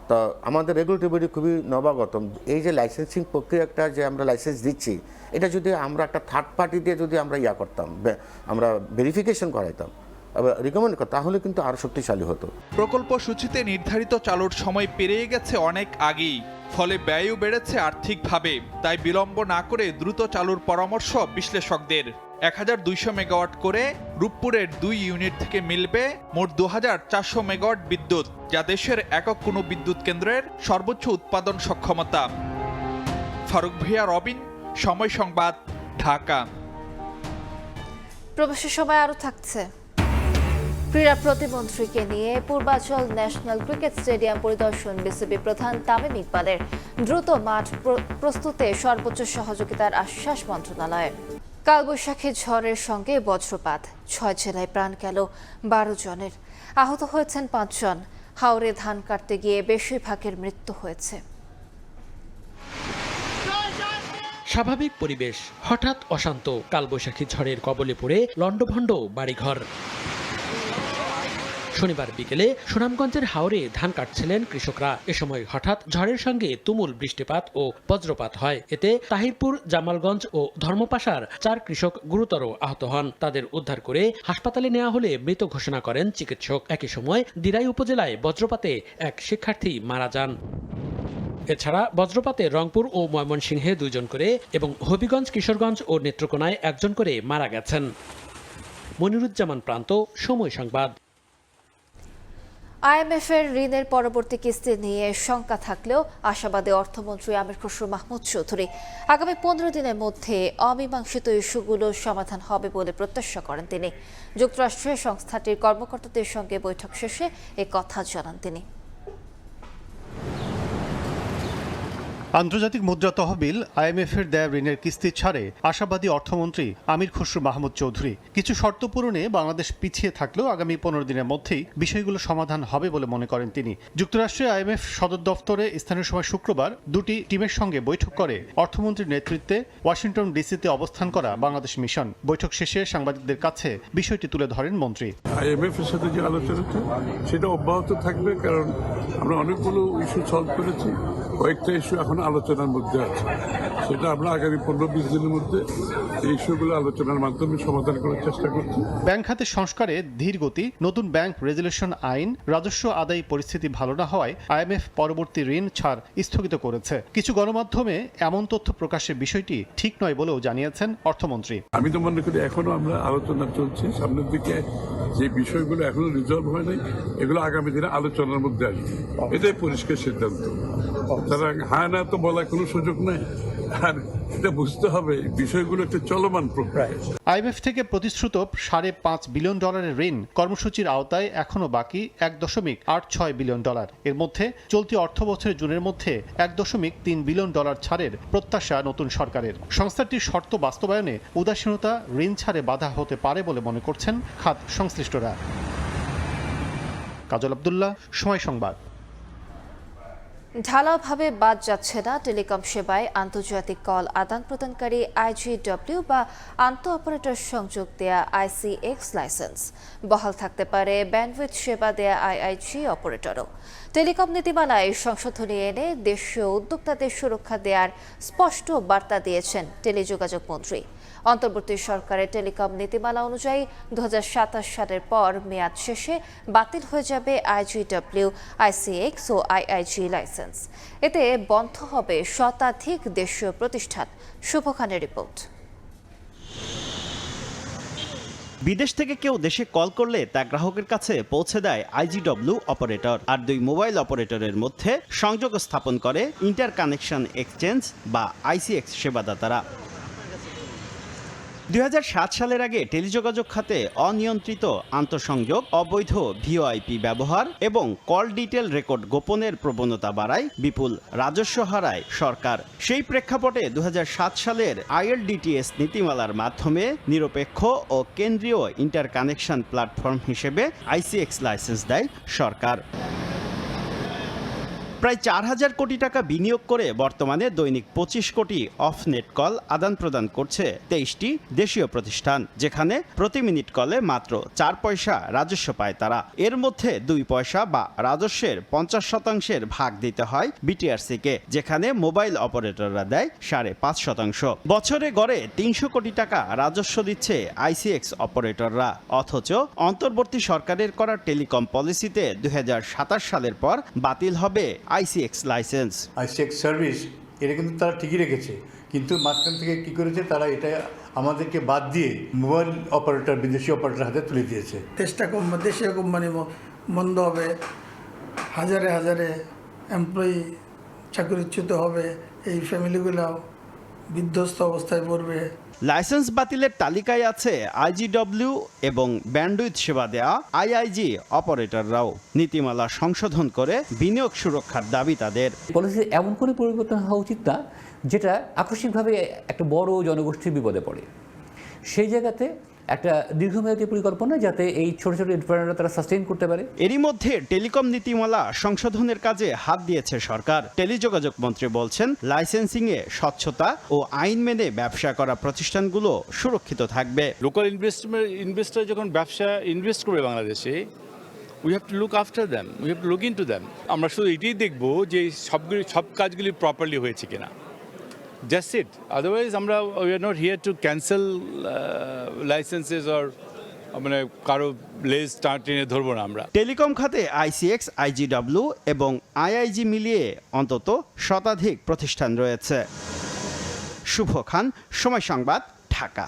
তো আমাদের রেগুলেটরি বডি খুবই নবাগত। এই যে লাইসেন্সিং প্রক্রিয়াটা যে আমরা লাইসেন্স দিচ্ছি, এটা যদি আমরা একটা থার্ড পার্টি দিয়ে যদি আমরা করতাম, আমরা ভেরিফিকেশন করাইতাম, রিকমেন্ড করতাম, তাহলে কিন্তু আরও শক্তিশালী হতো। প্রকল্প সূচিতে নির্ধারিত চালুর সময় পেরিয়ে গেছে অনেক আগেই, ফলে ব্যয়ও বেড়েছে আর্থিকভাবে। তাই বিলম্ব না করে দ্রুত চালুর পরামর্শ বিশ্লেষকদের। 1200 মেগাওয়াট করে রূপপুরের 2 ইউনিট থেকে মিলবে মোট 2400 মেগাওয়াট বিদ্যুৎ, যা দেশের একক কোনো বিদ্যুৎ কেন্দ্রের সর্বোচ্চ উৎপাদন সক্ষমতা। ফারুক ভিয়া, রবিন, সময় সংবাদ, ঢাকা। প্রবাসী সময় আরও থাকছে। ক্রীড়া প্রতিমন্ত্রীকে নিয়ে পূর্বাচল ন্যাশনাল ক্রিকেট স্টেডিয়াম পরিদর্শন বিসিবি প্রধান তামিম ইকবালের। দ্রুত মাঠ প্রস্তুতে সর্বোচ্চ সহযোগিতার আশ্বাস মন্ত্রণালয়ের। কালবৈশাখী ঝড়ের সঙ্গে বজ্রপাত, 6 জেলায় প্রাণ গেল 12 জনের, আহত হয়েছেন 5 জন। হাওরে ধান কাটতে গিয়ে বেশিরভাগের মৃত্যু হয়েছে। স্বাভাবিক পরিবেশ হঠাৎ অশান্ত, কালবৈশাখী ঝড়ের কবলে পড়ে লণ্ডভণ্ড বাড়িঘর। শনিবার বিকেলে সুনামগঞ্জের হাওরে ধান কাটছিলেন কৃষকরা। এ সময় হঠাৎ ঝড়ের সঙ্গে তুমুল বৃষ্টিপাত ও বজ্রপাত হয়। এতে তাহিরপুর, জামালগঞ্জ ও ধর্মপাশার 4 কৃষক গুরুতর আহত হন। তাদের উদ্ধার করে হাসপাতালে নেওয়া হলে মৃত ঘোষণা করেন চিকিৎসক। একই সময় দিরাই উপজেলায় বজ্রপাতে এক শিক্ষার্থী মারা যান। এছাড়া বজ্রপাতে রংপুর ও ময়মনসিংহে 2 জন করে এবং হবিগঞ্জ, কিশোরগঞ্জ ও নেত্রকোনায় 1 জন করে মারা গেছেন। মনিরুজ্জামান প্রান্ত, সময় সংবাদ। আইএমএফের ঋণের পরবর্তী কিস্তি নিয়ে শঙ্কা থাকলেও আশাবাদী অর্থমন্ত্রী আমির খসরু মাহমুদ চৌধুরী। আগামী 15 দিনের মধ্যে অমীমাংসিত ইস্যুগুলোর সমাধান হবে বলে প্রত্যাশা করেন তিনি। যুক্তরাষ্ট্রের সংস্থাটির কর্মকর্তাদের সঙ্গে বৈঠক শেষে এ কথা জানান তিনি। আন্তর্জাতিক মুদ্রা তহবিল আইএমএফের দেয়া ঋণের কিস্তি ছাড়ে আশাবাদী অর্থমন্ত্রী আমির খসরু মাহমুদ চৌধুরী। কিছু শর্ত পূরণে বাংলাদেশ পিছিয়ে থাকলেও আগামী 15 দিনের মধ্যেই বিষয়গুলো সমাধান হবে বলে মনে করেন তিনি। যুক্তরাষ্ট্রে আইএমএফ সদর দফতরে স্থানীয় সময় শুক্রবার 2টি টিমের সঙ্গে বৈঠক করে অর্থমন্ত্রীর নেতৃত্বে ওয়াশিংটন ডিসিতে অবস্থান করা বাংলাদেশ মিশন। বৈঠক শেষে সাংবাদিকদের কাছে বিষয়টি তুলে ধরেন মন্ত্রী। আইএমএফ এর সাথে যে আলোচনাটা সেটা অব্যাহত থাকবে, কারণ আমরা অনেকগুলো ইস্যু সলভ করেছি, কয়েকটা ইস্যু এখন আলোচনার মধ্যে আছে, সেটা আমরা আগামী 15-20 দিনের মধ্যে এই ইস্যুগুলো আলোচনার মাধ্যমে সমাধান করার চেষ্টা করছি। ব্যাংক খাতের সংস্কারে ধীর গতি, নতুন ব্যাংক রেজুলেশন আইন, রাজস্ব আদায় পরিস্থিতি ভালো না হওয়ায় আইএমএফ পরবর্তী ঋণ ছাড় স্থগিত করেছে। কিছু গণমাধ্যমে এমন তথ্য প্রকাশের বিষয়টি ঠিক নয় বলেও জানিয়েছেন অর্থমন্ত্রী। আমি তো মনে করি এখনো আমরা আলোচনা চলছে, সামনের দিকে যে বিষয়গুলো এখনো রিজলভ হয় নাই এগুলো আগামী দিনে আলোচনার মধ্যে আসবে, এটাই পরিষ্কার সিদ্ধান্ত। তারা হ্যাঁ না তো বলার কোনো সুযোগ নেই, আর এটা বুঝতে হবে বিষয়গুলো একটা চলমান প্রক্রিয়া। আইএমএফ থেকে প্রতিশ্রুত $5.5 বিলিয়ন ঋণ কর্মসূচির আওতায় এখনো বাকি $1.86 বিলিয়ন। এর মধ্যে চলতি অর্থ বছরের জুনের মধ্যে $1.3 বিলিয়ন ছাড়ের প্রত্যাশা নতুন সরকারের। সংস্থাটির শর্ত বাস্তবায়নে উদাসীনতা ঋণ ছাড়ে বাধা হতে পারে বলে মনে করছেন খাত সংশ্লিষ্টরা। কাজল আব্দুল্লাহ, সময় সংবাদ। ঢালাওভাবে বাদ যাচ্ছে না টেলিকম সেবায় আন্তর্জাতিক কল আদান প্রদানকারী IGW বা আন্তঃ অপারেটর সংযোগ দেয়া ICX লাইসেন্স। বহাল থাকতে পারে ব্যান্ডউইথ সেবা দেয়া IIG অপারেটরও। টেলিকম নীতিমালায় সংশোধনী এনে দেশীয় উদ্যোক্তাদের সুরক্ষা দেওয়ার স্পষ্ট বার্তা দিয়েছেন টেলিযোগাযোগ মন্ত্রী। অন্তর্বর্তী সরকারের টেলিকম নীতিমালা অনুযায়ী 2027 সালের পর মেয়াদ শেষে বাতিল হয়ে যাবে IGW, ICX ও IIG লাইসেন্স। এতে বন্ধ হবে শতাধিক দেশীয় প্রতিষ্ঠান। শুভ খানের রিপোর্ট। বিদেশ থেকে কেউ দেশে কল করলে তা গ্রাহকের কাছে পৌঁছে দেয় আইজিডব্লিউ অপারেটর, আর দুই মোবাইল অপারেটরের মধ্যে সংযোগ স্থাপন করে ইন্টার কানেকশন এক্সচেঞ্জ বা আইসিএক্স সেবাদাতারা। 2007 সালের আগে টেলিযোগাযোগ খাতে অনিয়ন্ত্রিত আন্তঃসংযোগ, অবৈধ ভিওআইপি ব্যবহার এবং কল ডিটেল রেকর্ড গোপনের প্রবণতা বাড়ায়, বিপুল রাজস্ব হারায় সরকার। সেই প্রেক্ষাপটে 2007 সালের আইএলডিটিএস নীতিমালার মাধ্যমে নিরপেক্ষ ও কেন্দ্রীয় ইন্টার কানেকশন প্ল্যাটফর্ম হিসেবে আইসিএক্স লাইসেন্স দেয় সরকার। প্রায় 4000 কোটি টাকা বিনিয়োগ করে বর্তমানে দৈনিক 25 কোটি অফ নেট কল আদান প্রদান করছে 23টি দেশীয় প্রতিষ্ঠান, যেখানে প্রতি মিনিট কলে মাত্র 4 পয়সা রাজস্ব পায় তারা। এর মধ্যে 2 পয়সা বা রাজস্বের 50% ভাগ দিতে হয় বিটিআরসিকে, যেখানে মোবাইল অপারেটররা দেয় 5.5%। বছরে গড়ে 300 কোটি টাকা রাজস্ব দিচ্ছে আইসিএক্স অপারেটররা, অথচ অন্তর্বর্তী সরকারের করা টেলিকম পলিসিতে 2027 সালের পর বাতিল হবে আইসিএক্স লাইসেন্স। আইসিএক্স সার্ভিস এটা কিন্তু তারা ঠিকই রেখেছে, কিন্তু মাঝখান থেকে কি করেছে তারা এটা আমাদেরকে বাদ দিয়ে মোবাইল অপারেটর, বিদেশি অপারেটর হাতে তুলে দিয়েছে। দেশীয় কোম্পানি বন্ধ হবে, হাজারে হাজারে এমপ্লয়ি চাকরিচ্যুত হবে, এই ফ্যামিলিগুলো বিধ্বস্ত অবস্থায় পড়বে। লাইসেন্স বাতিলের তালিকায় আছে আইজিডব্লিউ এবং ব্যান্ডউইথ সেবা দেয়া আইআইজি অপারেটররাও। নীতিমালা সংশোধন করে বিনিয়োগ সুরক্ষার দাবি তাদের। পলিসি এমন করে পরিবর্তন হওয়া উচিত না যেটা আকস্মিকভাবে একটা বড় জনগোষ্ঠীর বিপদে পড়ে। সেই জায়গাতে একটা দীর্ঘমেয়াদী পরিকল্পনা যাতে এই ছোট ছোট এন্টারপ্রেনাররা তারা সাস্টেইন করতে পারে। এরই মধ্যে টেলিকম নীতিমালা সংশোধনের কাজে হাত দিয়েছে সরকার। টেলিযোগাযোগ মন্ত্রী বলছেন, লাইসেন্সিংয়ে স্বচ্ছতা ও আইন মেনে ব্যবসা করা প্রতিষ্ঠানগুলো সুরক্ষিত থাকবে। লোকাল ইনভেস্টর যখন ব্যবসা ইনভেস্ট করবে বাংলাদেশে, we have to look after them, we have to look into them. আমরা শুধু এটাই দেখবো যে সব কাজগুলি প্রপারলি হয়েছে কিনা। Just it. Otherwise, we are not here to cancel licenses or মানে কারো লেজ টেনে ধরবো না আমরা। টেলিকম খাতে আইসিএক্স, আইজিডব্লিউ এবং আইআইজি মিলিয়ে অন্তত শতাধিক প্রতিষ্ঠান রয়েছে। শুভ খান, সময় সংবাদ, ঢাকা।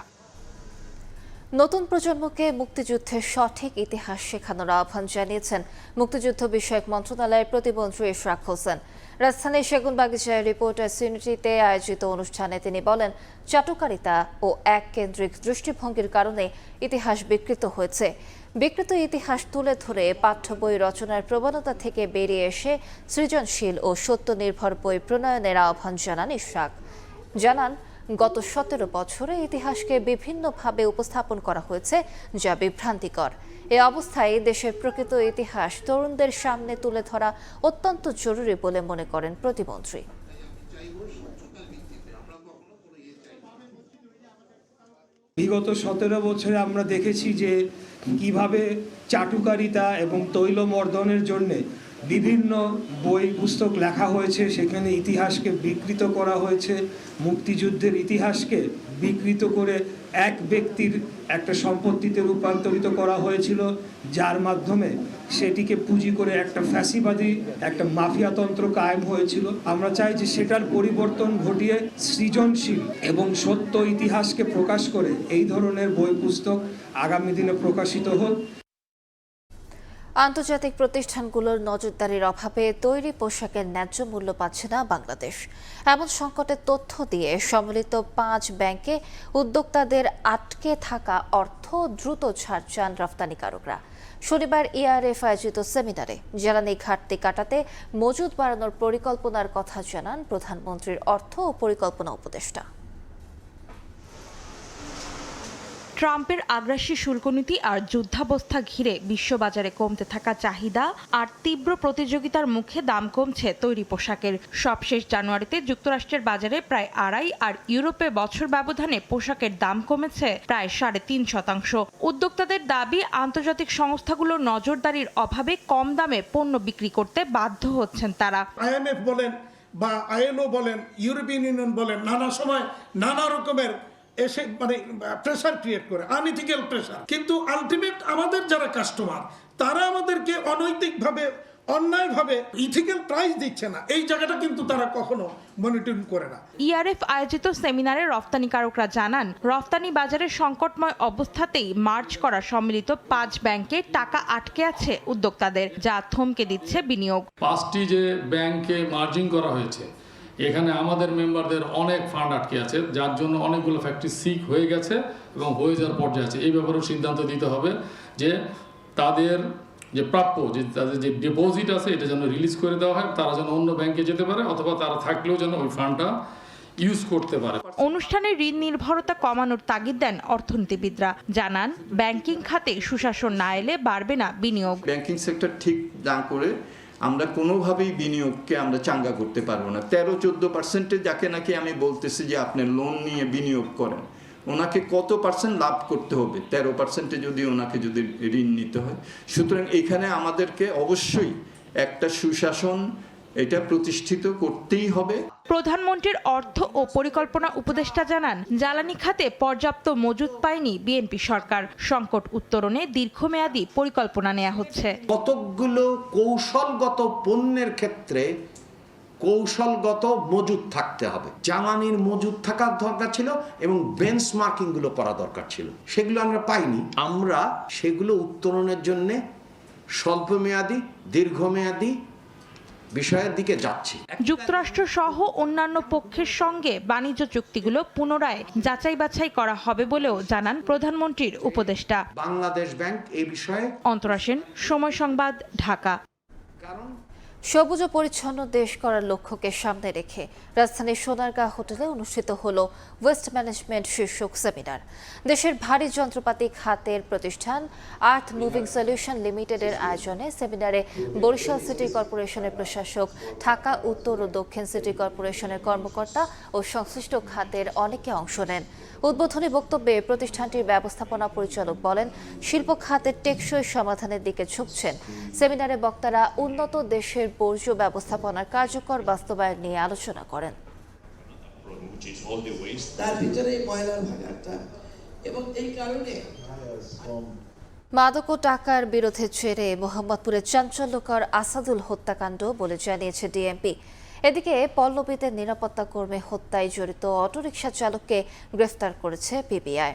নতুন প্রজন্মকে মুক্তিযুদ্ধের সঠিক ইতিহাস শেখানোর আহ্বান জানিয়েছেন মুক্তিযুদ্ধ বিষয়ক মন্ত্রণালয়ের প্রতিমন্ত্রী ইশরাক হোসেন। রাজধানীর সেগুনবাগিচায় রিপোর্টার্স ইউনিটিতে আয়োজিত অনুষ্ঠানে তিনি বলেন, চাটুকারিতা ও এককেন্দ্রিক দৃষ্টিভঙ্গির কারণে ইতিহাস বিকৃত হয়েছে। বিকৃত ইতিহাস তুলে ধরে পাঠ্য বই রচনার প্রবণতা থেকে বেরিয়ে এসে সৃজনশীল ও সত্য নির্ভর বই প্রণয়নের আহ্বান জানান ইশরাক। জানান, গত 17 বছরে ইতিহাসকে বিভিন্নভাবে উপস্থাপন করা হয়েছে, যা বিভ্রান্তিকর। এ অবস্থায় দেশের প্রকৃত ইতিহাস তরুণদের সামনে তুলে ধরা অত্যন্ত জরুরি বলে মনে করেন প্রতিমন্ত্রী। বিগত 17 বছরে আমরা দেখেছি যে কিভাবে চাটুকারিতা এবং তৈলমর্দনের জন্য বিভিন্ন বই পুস্তক লেখা হয়েছে, সেখানে ইতিহাসকে বিকৃত করা হয়েছে। মুক্তিযুদ্ধের ইতিহাসকে বিকৃত করে এক ব্যক্তির একটা সম্পত্তিতে রূপান্তরিত করা হয়েছিল, যার মাধ্যমে সেটিকে পুঁজি করে একটা ফ্যাসিবাদী একটা মাফিয়াতন্ত্র কায়েম হয়েছিল। আমরা চাই যে সেটার পরিবর্তন ঘটিয়ে সৃজনশীল এবং সত্য ইতিহাসকে প্রকাশ করে এই ধরনের বই পুস্তক আগামী দিনে প্রকাশিত হোক। আন্তর্জাতিক প্রতিষ্ঠানগুলোর নজরদারির অভাবে তৈরি পোশাকের ন্যায্য মূল্য পাচ্ছে না বাংলাদেশ। এমন সংকটের তথ্য দিয়ে সম্মিলিত 5 ব্যাংকে উদ্যোক্তাদের আটকে থাকা অর্থ দ্রুত ছাড় চান রফতানিকারকরা। শনিবার ইআরএফ আয়োজিত সেমিনারে জ্বালানি ঘাটতি কাটাতে মজুদ বাড়ানোর পরিকল্পনার কথা জানান প্রধানমন্ত্রীর অর্থ ও পরিকল্পনা উপদেষ্টা। ট্রাম্পের আগ্রাসী শুল্কনীতি আর যুদ্ধাবস্থা ঘিরে বিশ্ববাজারে কমতে থাকা চাহিদা আর তীব্র প্রতিযোগিতার মুখে দাম কমছে তৈরি পোশাকের। সবশেষ জানুয়ারিতে যুক্তরাষ্ট্রের বাজারে প্রায় 2.5 আর ইউরোপে বছর ব্যবধানে পোশাকের দাম কমেছে প্রায় 3.5%। উদ্যোক্তাদের দাবি, আন্তর্জাতিক সংস্থাগুলোর নজরদারির অভাবে কম দামে পণ্য বিক্রি করতে বাধ্য হচ্ছেন তারা। আইএমএফ বলেন বা আইএলও বলেন, ইউরোপিয়ান ইউনিয়ন বলেন, নানা সময় নানা রকমের এসে প্রেসার ক্রিয়েট করে, আনইথিক্যাল প্রেসার। কিন্তু আলটিমেট আমাদের যারা কাস্টমার, তারা আমাদেরকে অনৈতিকভাবে অন্যায়ভাবে ইথিক্যাল প্রাইস দিচ্ছে না, এই জায়গাটা কিন্তু তারা কখনো মনিটরিং করে না। ইআরএফ আয়োজিত সেমিনারে রফতানিকারকরা জানান, রফতানি বাজারের সংকটময় অবস্থাতেই মার্চ করা সম্মিলিত 5 ব্যাংকে টাকা আটকে আছে উদ্যোক্তাদের, যা থমকে দিচ্ছে বিনিয়োগ। 5টি যে ব্যাংকে মার্জিং করা হয়েছে, এখানে আমাদের মেম্বারদের অনেক ফান্ড আটকে আছে, যার জন্য অনেকগুলো ফ্যাক্টরি সিক হয়ে গেছে এবং হয়ে যাওয়ার পর্যায়ে আছে। এই ব্যাপারেও সিদ্ধান্ত দিতে হবে যে তাদের যে প্রাপ্য, যে তাদের যে ডিপোজিট আছে, এটা যেন রিলিজ করে দেওয়া হয়, তারা যেন অন্য ব্যাংকে যেতে পারে, অথবা তারা থাকলেও যেন ওই ফান্ডটা ইউজ করতে পারে। অনুষ্ঠানে ঋণ নির্ভরতা কমানোর তাগিদ দেন অর্থনীতিবিদরা। জানান, ব্যাংকিং খাতে সুশাসন না এলে বাড়বে না বিনিয়োগ। ব্যাংকিং সেক্টর ঠিক না করে আমরা কোনোভাবেই বিনিয়োগকে আমরা চাঙ্গা করতে পারবো না। 13-14% যাকে নাকি আমি বলতেছি যে আপনি লোন নিয়ে বিনিয়োগ করেন, ওনাকে কত পার্সেন্ট লাভ করতে হবে 13% যদি ওনাকে যদি ঋণ নিতে হয়। সুতরাং এখানে আমাদেরকে অবশ্যই একটা সুশাসন এটা প্রতিষ্ঠিত করতেই হবে। প্রধানমন্ত্রীর অর্থ ও পরিকল্পনা উপদেষ্টা জানান, জ্বালানি খাতে পর্যাপ্ত মজুত পায়নি বিএনপি সরকার। সংকট উত্তরণে দীর্ঘমেয়াদী পরিকল্পনা নেওয়া হচ্ছে। কতগুলো কৌশলগত পণ্যের ক্ষেত্রে কৌশলগত মজুদ থাকতে হবে, জ্বালানির মজুদ থাকার দরকার ছিল এবং বেঞ্চমার্কিং গুলো করা দরকার ছিল, সেগুলো আমরা পাইনি। আমরা সেগুলো উত্তরণের জন্য স্বল্পমেয়াদী দীর্ঘমেয়াদী বিষয়ের দিকে যাচ্ছি। যুক্তরাষ্ট্র সহ অন্যান্য পক্ষের সঙ্গে বাণিজ্য চুক্তিগুলো পুনরায় যাচাই বাছাই করা হবে বলেও জানান প্রধানমন্ত্রীর উপদেষ্টা। বাংলাদেশ ব্যাংক এই বিষয়ে। অন্তরা সেন, সময় সংবাদ, ঢাকা। সবুজ ও পরিচ্ছন্ন দেশ করার লক্ষ্যকে সামনে রেখে রাজধানীর সোনারগাঁ হোটেলে অনুষ্ঠিত হলো ওয়েস্ট ম্যানেজমেন্ট শীর্ষক সেমিনার। দেশের ভারী যন্ত্রপাতি খাতের প্রতিষ্ঠান আর্থ মুভিং সলিউশন লিমিটেডের আয়োজনে সেমিনারে বরিশাল সিটি কর্পোরেশনের প্রশাসক, ঢাকা উত্তর ও দক্ষিণ সিটি কর্পোরেশনের কর্মকর্তা ও সংশ্লিষ্ট খাতের অনেকে অংশ নেন। উদ্বোধনী বক্তব্যে প্রতিষ্ঠানটির ব্যবস্থাপনা পরিচালক বলেন, শিল্প খাতের টেকসই সমাধানের দিকে ঝুঁকছেন। সেমিনারে বক্তারা উন্নত দেশের বর্জ্য ব্যবস্থাপনার কার্যকর বাস্তবায়ন নিয়ে আলোচনা করেন। তার ভিতরে ময়লার ভাগাটা এবং এই কারণে মাদক ও টাকার বিরোধের জেরে মোহাম্মদপুরের চাঞ্চল্যকর আসাদুল হত্যাকাণ্ড বলে জানিয়েছে ডিএমপি। এদিকে পল্লবীতে নিরাপত্তা কর্মী হত্যায় জড়িত অটোরিকশা চালককে গ্রেফতার করেছে পিবিআই।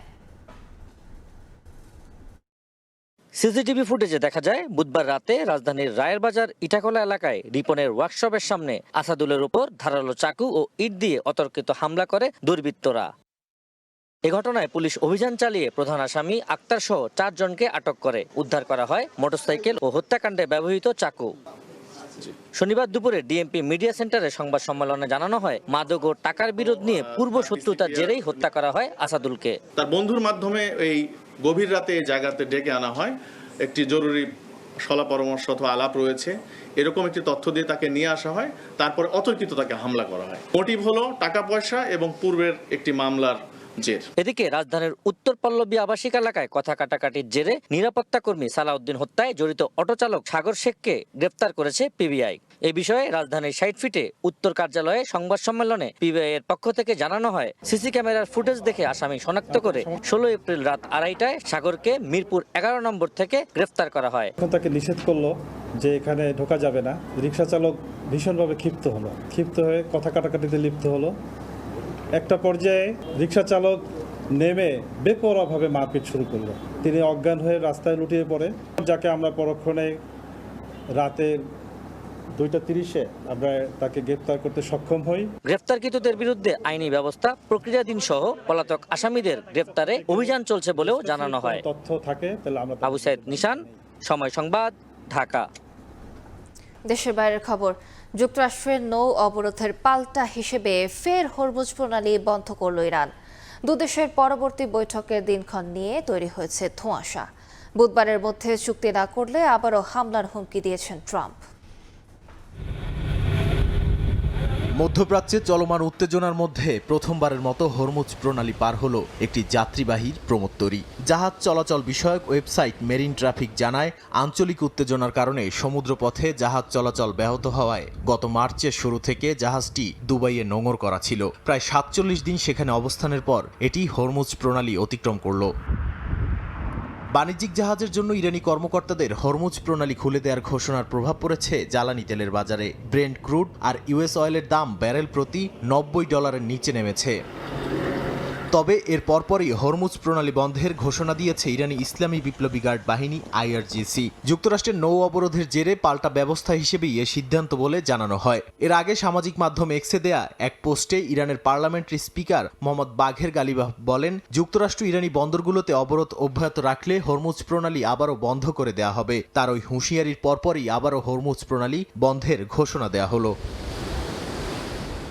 সিসিটিভি ফুটেজে দেখা যায়, বুধবার রাতে রাজধানীর রায়েরবাজার ইটাখোলা এলাকায় রিপনের ওয়ার্কশপের সামনে আসাদুলের উপর ধারালো চাকু ও ইট দিয়ে অতর্কিত হামলা করে দুর্বৃত্তরা। এ ঘটনায় পুলিশ অভিযান চালিয়ে প্রধান আসামি আক্তার সহ 4 জনকে আটক করে। উদ্ধার করা হয় মোটরসাইকেল ও হত্যাকাণ্ডে ব্যবহৃত চাকু। শনিবার দুপুরে ডিএমপি মিডিয়া সেন্টারে সংবাদ সম্মেলনে জানানো হয়, মাদক ও টাকার বিরোধ নিয়ে পূর্ব শত্রুতার জেরেই হত্যা করা হয় আসাদুলকে। তার বন্ধুর মাধ্যমে এই গভীর রাতে এই জায়গাতে ডেকে আনা হয়, একটি জরুরি সলা পরামর্শ অথবা আলাপ রয়েছে, এরকম একটি তথ্য দিয়ে তাকে নিয়ে আসা হয়। তারপরে অতর্কিত তাকে হামলা করা হয়। মোটিভ হলো টাকা পয়সা এবং পূর্বের একটি মামলার জের। এদিকে রাজধানীর উত্তর পল্লবী আবাসিক এলাকায় কথা কাটাকাটির জেরে নিরাপত্তা কর্মী সালাউদ্দিন হত্যায় জড়িত অটোচালক সাগর শেখকে গ্রেফতার করেছে পিবিআই। এই বিষয়ে রাজধানীর 60 ফিটে উত্তর কার্যালয়ে সংবাদ সম্মেলনে পিবিআই এর পক্ষ থেকে জানানো হয়, সিসি ক্যামেরার ফুটেজ দেখে আসামি শনাক্ত করে 16 এপ্রিল রাত 2:30টায় সাগরকে মিরপুর 11 নম্বর থেকে গ্রেফতার করা হয়। তাকে নিষেধ করলো যে এখানে ঢোকা যাবে না। রিকশা চালক ভীষণভাবে ক্ষিপ্ত হয়ে কথা কাটাকাটিতে লিপ্ত হলো। একটা পর্যায়ে রিকশা চালক নেমে বেপরোয়াভাবে মারপিট শুরু করলো। তিনি অজ্ঞান হয়ে রাস্তায় লুটিয়ে পড়ে, যাকে আমরা পরক্ষণে রাতে 2:30-এ আমরা তাকে গ্রেফতার করতে সক্ষম হই। গ্রেফতারকৃতদের বিরুদ্ধে আইনি ব্যবস্থা প্রক্রিয়াধীন সহ পলাতক আসামিদের গ্রেফতারে অভিযান চলছে বলেও জানানো হয়। তথ্য থাকে তাহলে আমরা। আবু সাইদ নিশান, সময় সংবাদ, ঢাকা। দেশের বাইরের খবর, যুক্তরাষ্ট্রের নৌ অবরোধের পাল্টা হিসেবে ফের হরমুজ প্রণালী বন্ধ করল ইরান। দুদেশের পরবর্তী বৈঠকের দিনক্ষণ নিয়ে তৈরি হয়েছে ধোঁয়াশা। বুধবারের মধ্যে চুক্তি না করলে আবারও হামলার হুমকি দিয়েছেন ট্রাম্প। মধ্যপ্রাচ্যে চলমান উত্তেজনার মধ্যে প্রথমবারের মতো হরমুজ প্রণালী পার হলো একটি যাত্রীবাহী প্রমোত্তরী। জাহাজ চলাচল বিষয়ক ওয়েবসাইট মেরিন ট্রাফিক জানায়, আঞ্চলিক উত্তেজনার কারণে সমুদ্রপথে জাহাজ চলাচল ব্যাহত হওয়ায় গত মার্চের শুরু থেকে জাহাজটি দুবাইয়ে নোঙর করা ছিল। প্রায় 47 দিন সেখানে অবস্থানের পর এটি হরমুজ প্রণালী অতিক্রম করল। বাণিজ্যিক জাহাজের জন্য ইরানি কর্মকর্তাদের হরমুজ প্রণালী খুলে দেওয়ার ঘোষণার প্রভাব পড়েছে জ্বালানি তেলের বাজারে। ব্রেন্ট ক্রুড আর ইউএস অয়েলের দাম ব্যারেল প্রতি $90 নিচে নেমেছে। তবে এর পরপরই হরমুজ প্রণালী বন্ধের ঘোষণা দিয়েছে ইরানি ইসলামী বিপ্লবী গার্ড বাহিনী IRGC। যুক্তরাষ্ট্রের নৌ অবরোধের জেরে পাল্টা ব্যবস্থা হিসেবেই এ সিদ্ধান্ত বলে জানানো হয়। এর আগে সামাজিক মাধ্যম এক্সে দেয়া এক পোস্টে ইরানের পার্লামেন্টারি স্পিকার মোহাম্মদ বাঘের গালিবাফ বলেন, যুক্তরাষ্ট্র ইরানি বন্দরগুলোতে অবরোধ অব্যাহত রাখলে হরমুজ প্রণালী আবারও বন্ধ করে দেয়া হবে। তার ওই হুঁশিয়ারির পরপরই আবারও হরমুজ প্রণালী বন্ধের ঘোষণা দেয়া হলো।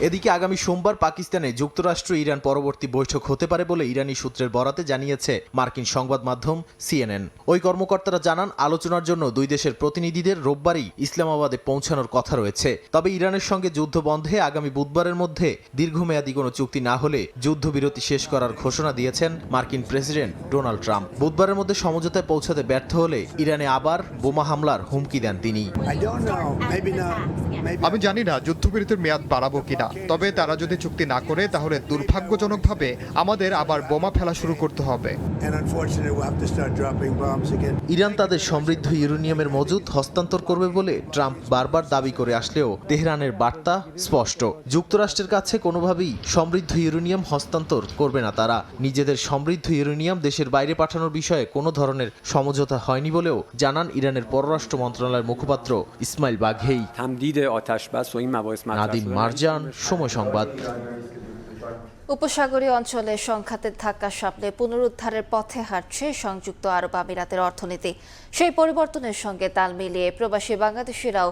এদিকে আগামী সোমবার পাকিস্তানে যুক্তরাষ্ট্র ইরান পরবর্তী বৈঠক হতে পারে বলে ইরানি সূত্রের বরাতে জানিয়েছে মার্কিন সংবাদ মাধ্যম CNN। ওই কর্মকর্তারা জানান, আলোচনার জন্য দুই দেশের প্রতিনিধিদের রোববারই ইসলামাবাদে পৌঁছানোর কথা রয়েছে। তবে ইরানের সঙ্গে যুদ্ধ বন্ধে আগামী বুধবারের মধ্যে দীর্ঘমেয়াদী কোনো চুক্তি না হলে যুদ্ধবিরতি শেষ করার ঘোষণা দিয়েছেন মার্কিন প্রেসিডেন্ট ডোনাল্ড ট্রাম্প। বুধবারের মধ্যে সমঝোতায় পৌঁছাতে ব্যর্থ হলে ইরানে আবার বোমা হামলার হুমকি দেন তিনি। আমি জানি না যুদ্ধবিরতির মেয়াদ বাড়াবো কিনা, তবে তারা যদি চুক্তি না করে তাহলে দুর্ভাগ্যজনকভাবে আমাদের আবার বোমা ফেলা শুরু করতে হবে। ইরান তাদের সমৃদ্ধ ইউরেনিয়ামের মজুদ হস্তান্তর করবে বলে ট্রাম্প বারবার দাবি করে আসলেও তেহরানের বার্তা স্পষ্ট, যুক্তরাষ্ট্রের কাছে কোনোভাবেই সমৃদ্ধ ইউরেনিয়াম হস্তান্তর করবে না তারা। নিজেদের সমৃদ্ধ ইউরেনিয়াম দেশের বাইরে পাঠানোর বিষয়ে কোনো ধরনের সমঝোতা হয়নি বলেও জানান ইরানের পররাষ্ট্র মন্ত্রণালয়ের মুখপাত্র ইসমাইল বাঘেই। নাদিম মারজান, সময় সংবাদ। উপসাগরীয় অঞ্চলে সংঘাতের ধাক্কার সামনে পুনরুদ্ধারের পথে হাঁটছে সংযুক্ত আরব আমিরাতের অর্থনীতি। সেই পরিবর্তনের সঙ্গে তাল মিলিয়ে প্রবাসী বাংলাদেশিরাও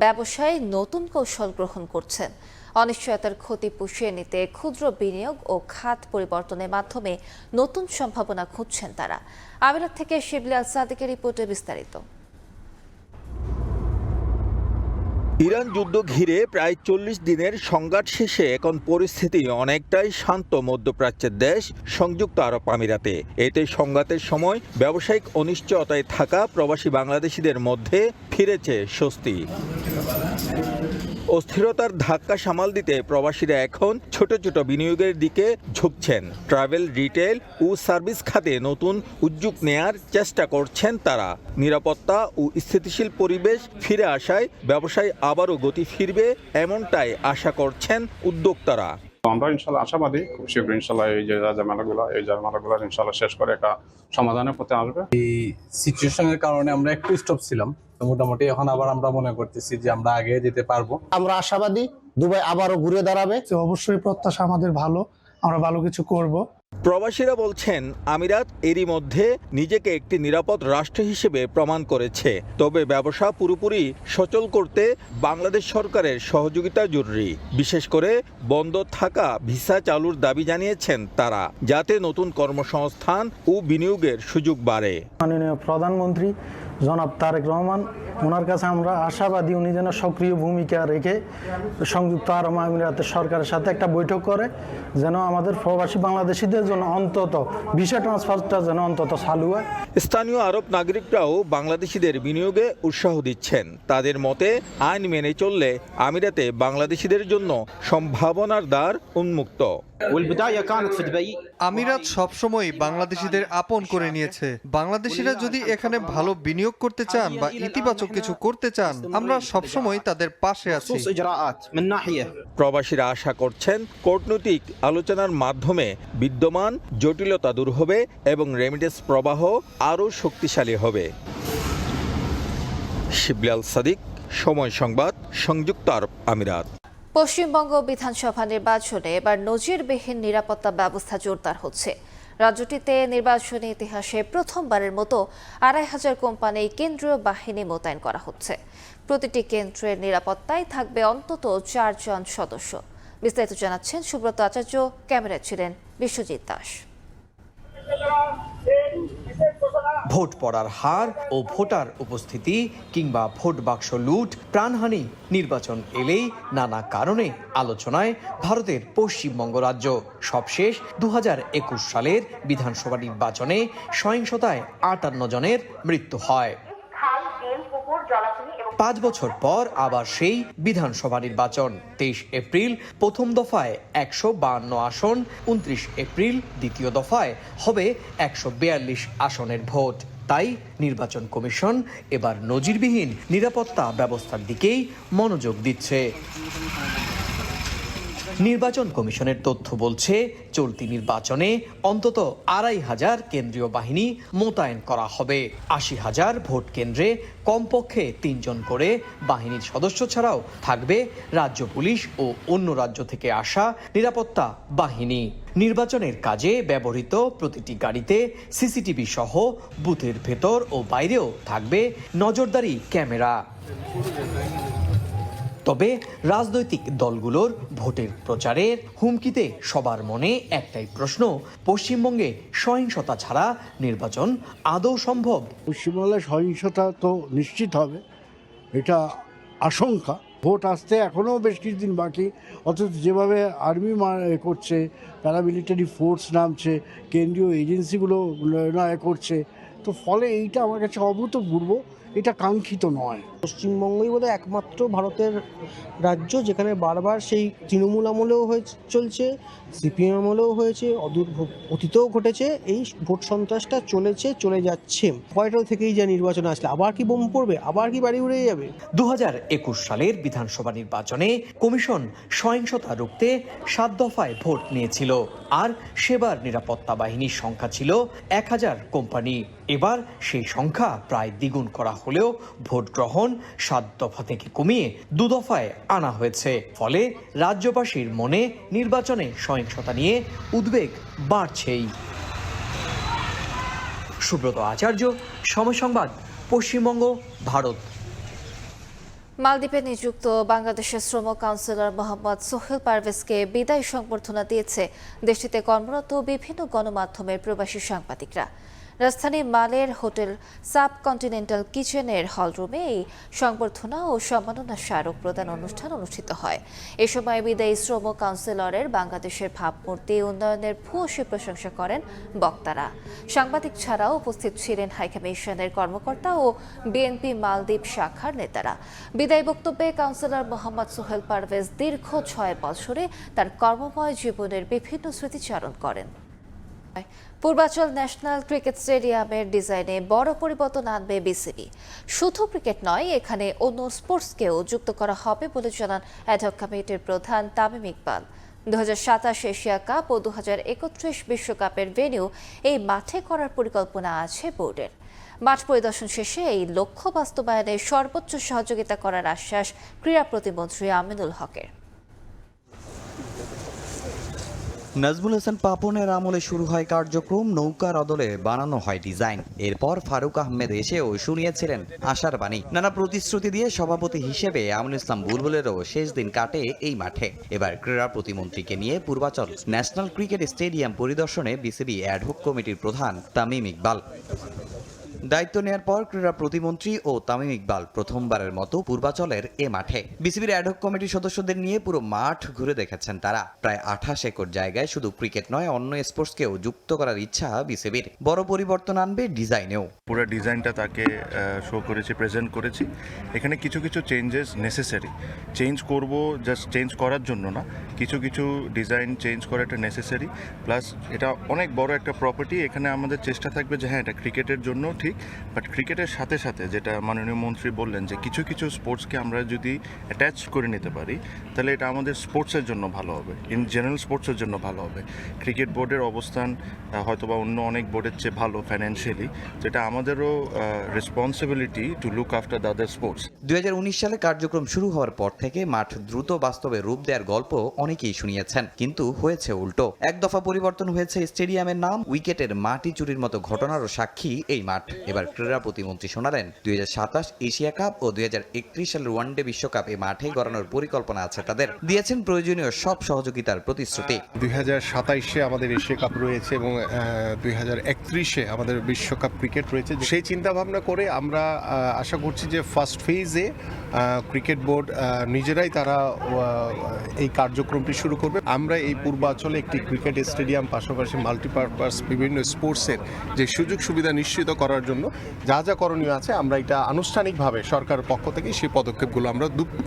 ব্যবসায় নতুন কৌশল গ্রহণ করছেন। অনিশ্চয়তার ক্ষতি পুষিয়ে নিতে ক্ষুদ্র বিনিয়োগ ও খাত পরিবর্তনের মাধ্যমে নতুন সম্ভাবনা খুঁজছেন তারা। আমিরাত থেকে শিবলি আল সাদিকের রিপোর্টে বিস্তারিত। ইরান যুদ্ধ ঘিরে প্রায় 40 দিনের সংঘাত শেষে এখন পরিস্থিতি অনেকটাই শান্ত মধ্যপ্রাচ্যের দেশ সংযুক্ত আরব আমিরাতে। এতে সংঘাতের সময় ব্যবসায়িক অনিশ্চয়তায় থাকা প্রবাসী বাংলাদেশিদের মধ্যে ফিরেছে স্বস্তি। অস্থিরতার ধাক্কা সামাল দিতে প্রবাসীরা এখন ছোট ছোট বিনিয়োগের দিকে ঝুঁকছেন। ট্রাভেল, রিটেল ও সার্ভিস খাতে নতুন উদ্যোগ নেয়ার চেষ্টা করছেন তারা। নিরাপত্তা ও স্থিতিশীল পরিবেশ ফিরে আসায় ব্যবসায় আবারও গতি ফিরবে, এমনটাই আশা করছেন উদ্যোক্তারা। আমরা ইনশাল্লাহ আশাবাদী, খুব শীঘ্র ইনশাল্লাহ এই যে ঝামেলাগুলো ইনশাল্লাহ শেষ করে একটা সমাধানের পথে আসবে। এই সিচুয়েশনের কারণে আমরা একটু স্টপ ছিলাম, মোটামুটি এখন আবার আমরা মনে করতেছি যে আমরা আগে যেতে পারবো। আমরা আশাবাদী দুবাই আবারও ঘুরে দাঁড়াবে। অবশ্যই প্রত্যাশা আমাদের ভালো, আমরা ভালো কিছু করব। প্রবাসীরা বলছেন, আমিরাত এরই মধ্যে নিজেকে একটি নিরাপদ রাষ্ট্র হিসেবে প্রমাণ করেছে। তবে ব্যবসা পুরোপুরি সচল করতে বাংলাদেশ সরকারের সহযোগিতা জরুরি। বিশেষ করে বন্ধ থাকা ভিসা চালুর দাবি জানিয়েছেন তারা, যাতে নতুন কর্মসংস্থান ও বিনিয়োগের সুযোগ বাড়ে। মাননীয় প্রধানমন্ত্রী জনাব তারেক রহমান, ওনার কাছে আমরা আশাবাদী উনি যেন সক্রিয় ভূমিকা রেখে সংযুক্ত আরব আমিরাতের সরকারের সাথে একটা বৈঠক করে, যেন আমাদের প্রবাসী বাংলাদেশিদের জন্য অন্তত ভিসা ট্রান্সফারটা যেন অন্তত চালু হয়। স্থানীয় আরব নাগরিকরাও বাংলাদেশিদের বিনিয়োগে উৎসাহ দিচ্ছেন। তাদের মতে, আইন মেনে চললে আমিরাতে বাংলাদেশিদের জন্য সম্ভাবনার দ্বার উন্মুক্ত। আমিরাত সবসময় বাংলাদেশিদের আপন করে নিয়েছে। বাংলাদেশিরা যদি এখানে ভালো বিনিয়োগ করতে চান বা ইতিবাচক কিছু করতে চান, আমরা সবসময় তাদের পাশে আছি। প্রবাসীরা আশা করছেন কূটনৈতিক আলোচনার মাধ্যমে বিদ্যমান জটিলতা দূর হবে এবং রেমিটেন্স প্রবাহ আরও শক্তিশালী হবে। শিবলি আল সাদিক, সময় সংবাদ, সংযুক্ত আরব আমিরাত। পশ্চিমবঙ্গ বিধানসভা নির্বাচনে এবার নজিরবিহীন নিরাপত্তা ব্যবস্থা জোরদার হচ্ছে। রাজ্যটিতে নির্বাচনী ইতিহাসে প্রথমবারের মতো ২৫০০ কোম্পানি কেন্দ্রীয় বাহিনী মোতায়েন করা হচ্ছে। প্রতিটি কেন্দ্রের নিরাপত্তায় থাকবে অন্তত ৪ জন সদস্য। বিস্তারিত জানাচ্ছেন সুব্রত আচার্য, ক্যামেরায় ছিলেন বিশ্বজিৎ দাস। ভোট পড়ার হার ও ভোটার উপস্থিতি কিংবা ভোট বাক্স লুট, প্রাণহানি, নির্বাচন এলেই নানা কারণে আলোচনায় ভারতের পশ্চিমবঙ্গ রাজ্য। সবশেষ ২০২১ সালের বিধানসভা নির্বাচনে সহিংসতায় ৫৮ জনের মৃত্যু হয়। ৫ বছর পর আবার সেই বিধানসভা নির্বাচন। ২৩ এপ্রিল প্রথম দফায় ১৫২ আসন, ২৯ এপ্রিল দ্বিতীয় দফায় হবে ১৪২ আসনের ভোট। তাই নির্বাচন কমিশন এবার নজিরবিহীন নিরাপত্তা ব্যবস্থার দিকেই মনোযোগ দিচ্ছে। নির্বাচন কমিশনের তথ্য বলছে চলতি নির্বাচনে অন্তত ২৫০০ কেন্দ্রীয় বাহিনী মোতায়েন করা হবে। ৮০,০০০ ভোট কেন্দ্রে কমপক্ষে ৩ জন করে বাহিনীর সদস্য ছাড়াও থাকবে রাজ্য পুলিশ ও অন্য রাজ্য থেকে আসা নিরাপত্তা বাহিনী। নির্বাচনের কাজে ব্যবহৃত প্রতিটি গাড়িতে সিসিটিভি সহ বুথের ভেতর ও বাইরেও থাকবে নজরদারি ক্যামেরা। তবে রাজনৈতিক দলগুলোর ভোটের প্রচারের হুমকিতে সবার মনে একটাই প্রশ্ন, পশ্চিমবঙ্গে সহিংসতা ছাড়া নির্বাচন আদৌ সম্ভব? পশ্চিমবঙ্গে সহিংসতা তো নিশ্চিত হবে, এটা আশঙ্কা। ভোট আসতে এখনও বেশ কিছুদিন বাকি, অথচ যেভাবে আর্মি করছে, প্যারামিলিটারি ফোর্স নামছে, কেন্দ্রীয় এজেন্সিগুলো করছে, তো ফলে এইটা আমার কাছে অভূতপূর্ব, এটা কাঙ্ক্ষিত নয়। পশ্চিমবঙ্গই বোধহয় একমাত্র ভারতের রাজ্য যেখানে বারবার সেই তৃণমূল আমলেও চলছে, সিপিএম আমলেও হয়েছে, অতীতেও ঘটেছে, এই ভোট সন্ত্রাসটা চলে যাচ্ছে। ভয়টা থেকেই যা নির্বাচন আসলে আবার কি বোম পড়বে, আবার কি বাড়ি উড়ে যাবে। ২০২১ সালের বিধানসভা নির্বাচনে কমিশন সহিংসতা রুখতে ৭ দফায় ভোট নিয়েছিল, আর সেবার নিরাপত্তা বাহিনীর সংখ্যা ছিল ১,০০০ কোম্পানি। এবার সেই সংখ্যা প্রায় দ্বিগুণ করা হলেও ভোট গ্রহণ ৭ দফা থেকে কমিয়ে ২ দফায় আনা হয়েছে। ফলে রাজ্যবাসীর মনে নির্বাচনে সহিংসতা নিয়ে উদ্বেগ বাড়ছেই। সুব্রত আচার্য, সময় সংবাদ, পশ্চিমবঙ্গ, ভারত। মালদ্বীপে নিযুক্ত বাংলাদেশের শ্রম কাউন্সিলর মোহাম্মদ সোহেল পারভেজকে বিদায় সংবর্ধনা দিয়েছে দেশটিতে কর্মরত বিভিন্ন গণমাধ্যমের প্রবাসী সাংবাদিকরা। রাজধানী মালের হোটেল সাবকন্টিনেন্টাল কিচেনের হলরুমে এই সংবর্ধনা ও সম্মাননা স্মারক প্রদান অনুষ্ঠান অনুষ্ঠিত হয়। এ সময় বিদায়ী শ্রম কাউন্সিলরের বাংলাদেশের ভাবমূর্তি উন্নয়নের ভূয়সী প্রশংসা করেন বক্তারা। সাংবাদিক ছাড়াও উপস্থিত ছিলেন হাইকমিশনের কর্মকর্তা ও বিএনপি মালদ্বীপ শাখার নেতারা। বিদায়ী বক্তব্যে কাউন্সিলর মোহাম্মদ সোহেল পারভেজ দীর্ঘ ৬ বছরে তার কর্মময় জীবনের বিভিন্ন স্মৃতিচারণ করেন। পূর্বাচল ন্যাশনাল ক্রিকেট স্টেডিয়ামের ডিজাইনে বড় পরিবর্তন আনবে বিসিবি। শুধু ক্রিকেট নয়, এখানে অন্য স্পোর্টসকেও যুক্ত করা হবে বলে জানান অ্যাডহক কমিটির প্রধান তামিম ইকবাল। ২০২৭ এশিয়া কাপ ও ২০৩১ বিশ্বকাপের ভেন্যু এই মাঠে করার পরিকল্পনা আছে বোর্ডের। মাঠ পরিদর্শন শেষে এই লক্ষ্য বাস্তবায়নে সর্বোচ্চ সহযোগিতা করার আশ্বাস ক্রীড়া প্রতিমন্ত্রী আমিনুল হকের। নাজমুল হাসান পাপনের আমলে শুরু হয় কার্যক্রম, নৌকার অদলে বানানো হয় ডিজাইন। এরপর ফারুক আহমেদ এসেও শুনিয়েছিলেন আশার বাণী। নানা প্রতিশ্রুতি দিয়ে সভাপতি হিসেবে আমিনুল ইসলাম বুলবুলেরও শেষ দিন কাটে এই মাঠে। এবার ক্রীড়া প্রতিমন্ত্রীকে নিয়ে পূর্বাচল ন্যাশনাল ক্রিকেট স্টেডিয়াম পরিদর্শনে বিসিবি অ্যাডহক কমিটির প্রধান তামিম ইকবাল। দায়িত্ব নেয়ার পর ক্রীড়া প্রতিমন্ত্রী ও তামিম ইকবাল প্রথমবারের মতো পূর্বাচলের এ মাঠে। বিসিবির অ্যাডহক কমিটির সদস্যদের নিয়ে পুরো মাঠ ঘুরে দেখেছেন তারা। প্রায় ২৮ একর জায়গায় শুধু ক্রিকেট নয়, অন্য স্পোর্টসকেও যুক্ত করার ইচ্ছা বিসিবির। বড় পরিবর্তন আনবে ডিজাইনেও। পুরো ডিজাইনটা তাকে শো করেছি, প্রেজেন্ট করেছি। এখানে কিছু কিছু চেঞ্জেস নেসেসারি, চেঞ্জ করব জাস্ট চেঞ্জ করার জন্য না, কিছু কিছু ডিজাইন চেঞ্জ করাটা নেসেসারি। প্লাস এটা অনেক বড় একটা প্রপার্টি, এখানে আমাদের চেষ্টা থাকবে যে হ্যাঁ এটা ক্রিকেটের জন্য ঠিক, বাট ক্রিকেটের সাথে সাথে যেটা মাননীয় মন্ত্রী বললেন যে কিছু কিছু স্পোর্টসকে আমরা যদি অ্যাটাচ করে নিতে পারি তাহলে এটা আমাদের স্পোর্টসের জন্য ভালো হবে, ইন জেনারেল স্পোর্টসের জন্য ভালো হবে। ক্রিকেট বোর্ডের অবস্থান হয়তোবা অন্য অনেক বোর্ডের চেয়ে ভালো ফাইন্যান্সিয়ালি, যেটা আমাদেরও responsibility to look after the other sports. ২০১৯ সালে কার্যক্রম শুরু হওয়ার পর থেকে মাঠ দ্রুত বাস্তবে রূপ দেওয়ার গল্প অনেকেই শুনিয়েছেন, কিন্তু হয়েছে উল্টো। এক দফা পরিবর্তন হয়েছে স্টেডিয়ামের নাম, উইকেটের মাটি চুরির মতো ঘটনারও সাক্ষী এই মাঠ। এবার ক্রীড়া প্রতিমন্ত্রী শোনালেন ২০২৭ এশিয়া কাপ ও ২০৩১ সালের ওয়ানডে বিশ্বকাপ এই মাঠে গড়ানোর পরিকল্পনা আছে তাদের। দিয়েছেন প্রয়োজনীয় সব সহযোগিতার প্রতিশ্রুতি। ২০২৭-এ আমাদের এশিয়া কাপ রয়েছে এবং ২০৩১-এ আমাদের বিশ্বকাপ ক্রিকেট রয়েছে। সেই চিন্তা ভাবনা করে আমরা আশা করছি যে ফার্স্ট ফেজে ক্রিকেট বোর্ড নিজেরাই তারা এই কার্যক্রমটি শুরু করবে। আমরা এই পূর্বাঞ্চলে একটি ক্রিকেট স্টেডিয়াম, পাশাপাশি মাল্টিপারপাস বিভিন্ন স্পোর্টসের যে সুযোগ সুবিধা নিশ্চিত করার জন্য জন্য যা যা করণীয় আছে আমরা এটা আনুষ্ঠানিকভাবে সরকারের পক্ষ থেকে সেই পদক্ষেপগুলো আমরা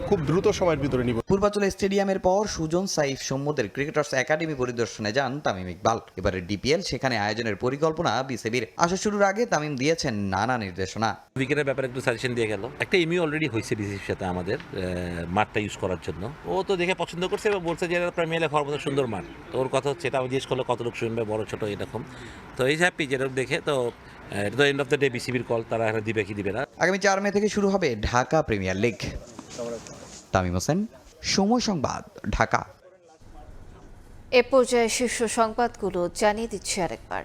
খুব দ্রুত সময়ের ভিতরে নিব। পূর্বাঞ্চল স্টেডিয়ামের পর সুজন সাইফ সম্মদের ক্রিকেটার্স একাডেমি পরিদর্শনে যান তামিম ইকবাল। এবারে ডিপিএল সেখানে আয়োজনের পরিকল্পনা বিসিবির। আসর শুরুর আগে তামিম দিয়েছেন নানা নির্দেশনা। উইকেটের ব্যাপারে একটু সাজেশন দিয়ে গেল। একটা এমইউ অলরেডি হয়েছে বিসিবির সাথে আমাদের মাঠটা ইউজ করার জন্য। ও তো দেখে পছন্দ করছে এবং বলছে যে এটা প্রিমিয়ার লিগ হওয়ার মতো সুন্দর মাঠ। তো ওর কথা হচ্ছে এটা জিজ্ঞেস করলে কত লোক শুনবে, বড় ছোট এরকম। তো এই হ্যাপি যেটা দেখে। তো এটা তো এন্ড অফ দ্য ডে বিসিবির কল, তারা এটা দিবে কি দিবে না। আগামী 4 মে থেকে শুরু হবে ঢাকা প্রিমিয়ার লিগ। তামিম হোসেন, সময় সংবাদ, ঢাকা। এ পর্যায়ে শীর্ষ সংবাদগুলো জানিয়ে দিচ্ছি আরেকবার।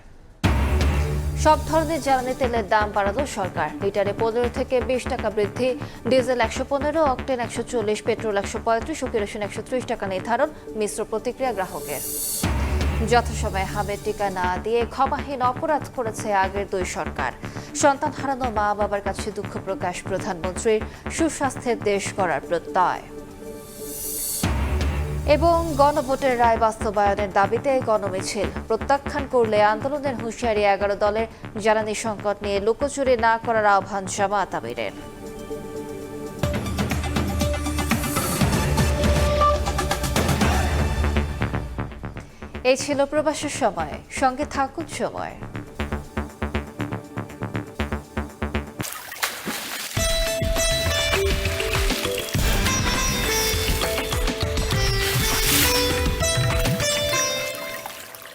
সব ধরনের জ্বালানি তেলের দাম বাড়ালো সরকার। লিটারে 15 থেকে 20 টাকা বৃদ্ধি। ডিজেল 115, অকটেন 140, পেট্রোল 135 ও কেরোসিন 130 টাকা নির্ধারণ। মিশ্র প্রতিক্রিয়া গ্রাহকের। যথাসময়ে হামের টিকা না দিয়ে ক্ষমাহীন অপরাধ করেছে আগের 2 সরকার। সন্তান হারানো মা বাবার কাছে দুঃখ প্রকাশ প্রধানমন্ত্রীর। সুস্বাস্থ্যের দেশ গড়ার প্রত্যয়। এবং গণভোটের রায় বাস্তবায়নের দাবিতে গণমিছিল। প্রত্যাখ্যান করলে আন্দোলনের হুঁশিয়ারি 11 দলের। জ্বালানি সংকট নিয়ে লুকোচুরি না করার আহ্বান জামায়াত আমিরের। এই ছিল প্রবাসের সময়। সঙ্গে থাকুন সময়।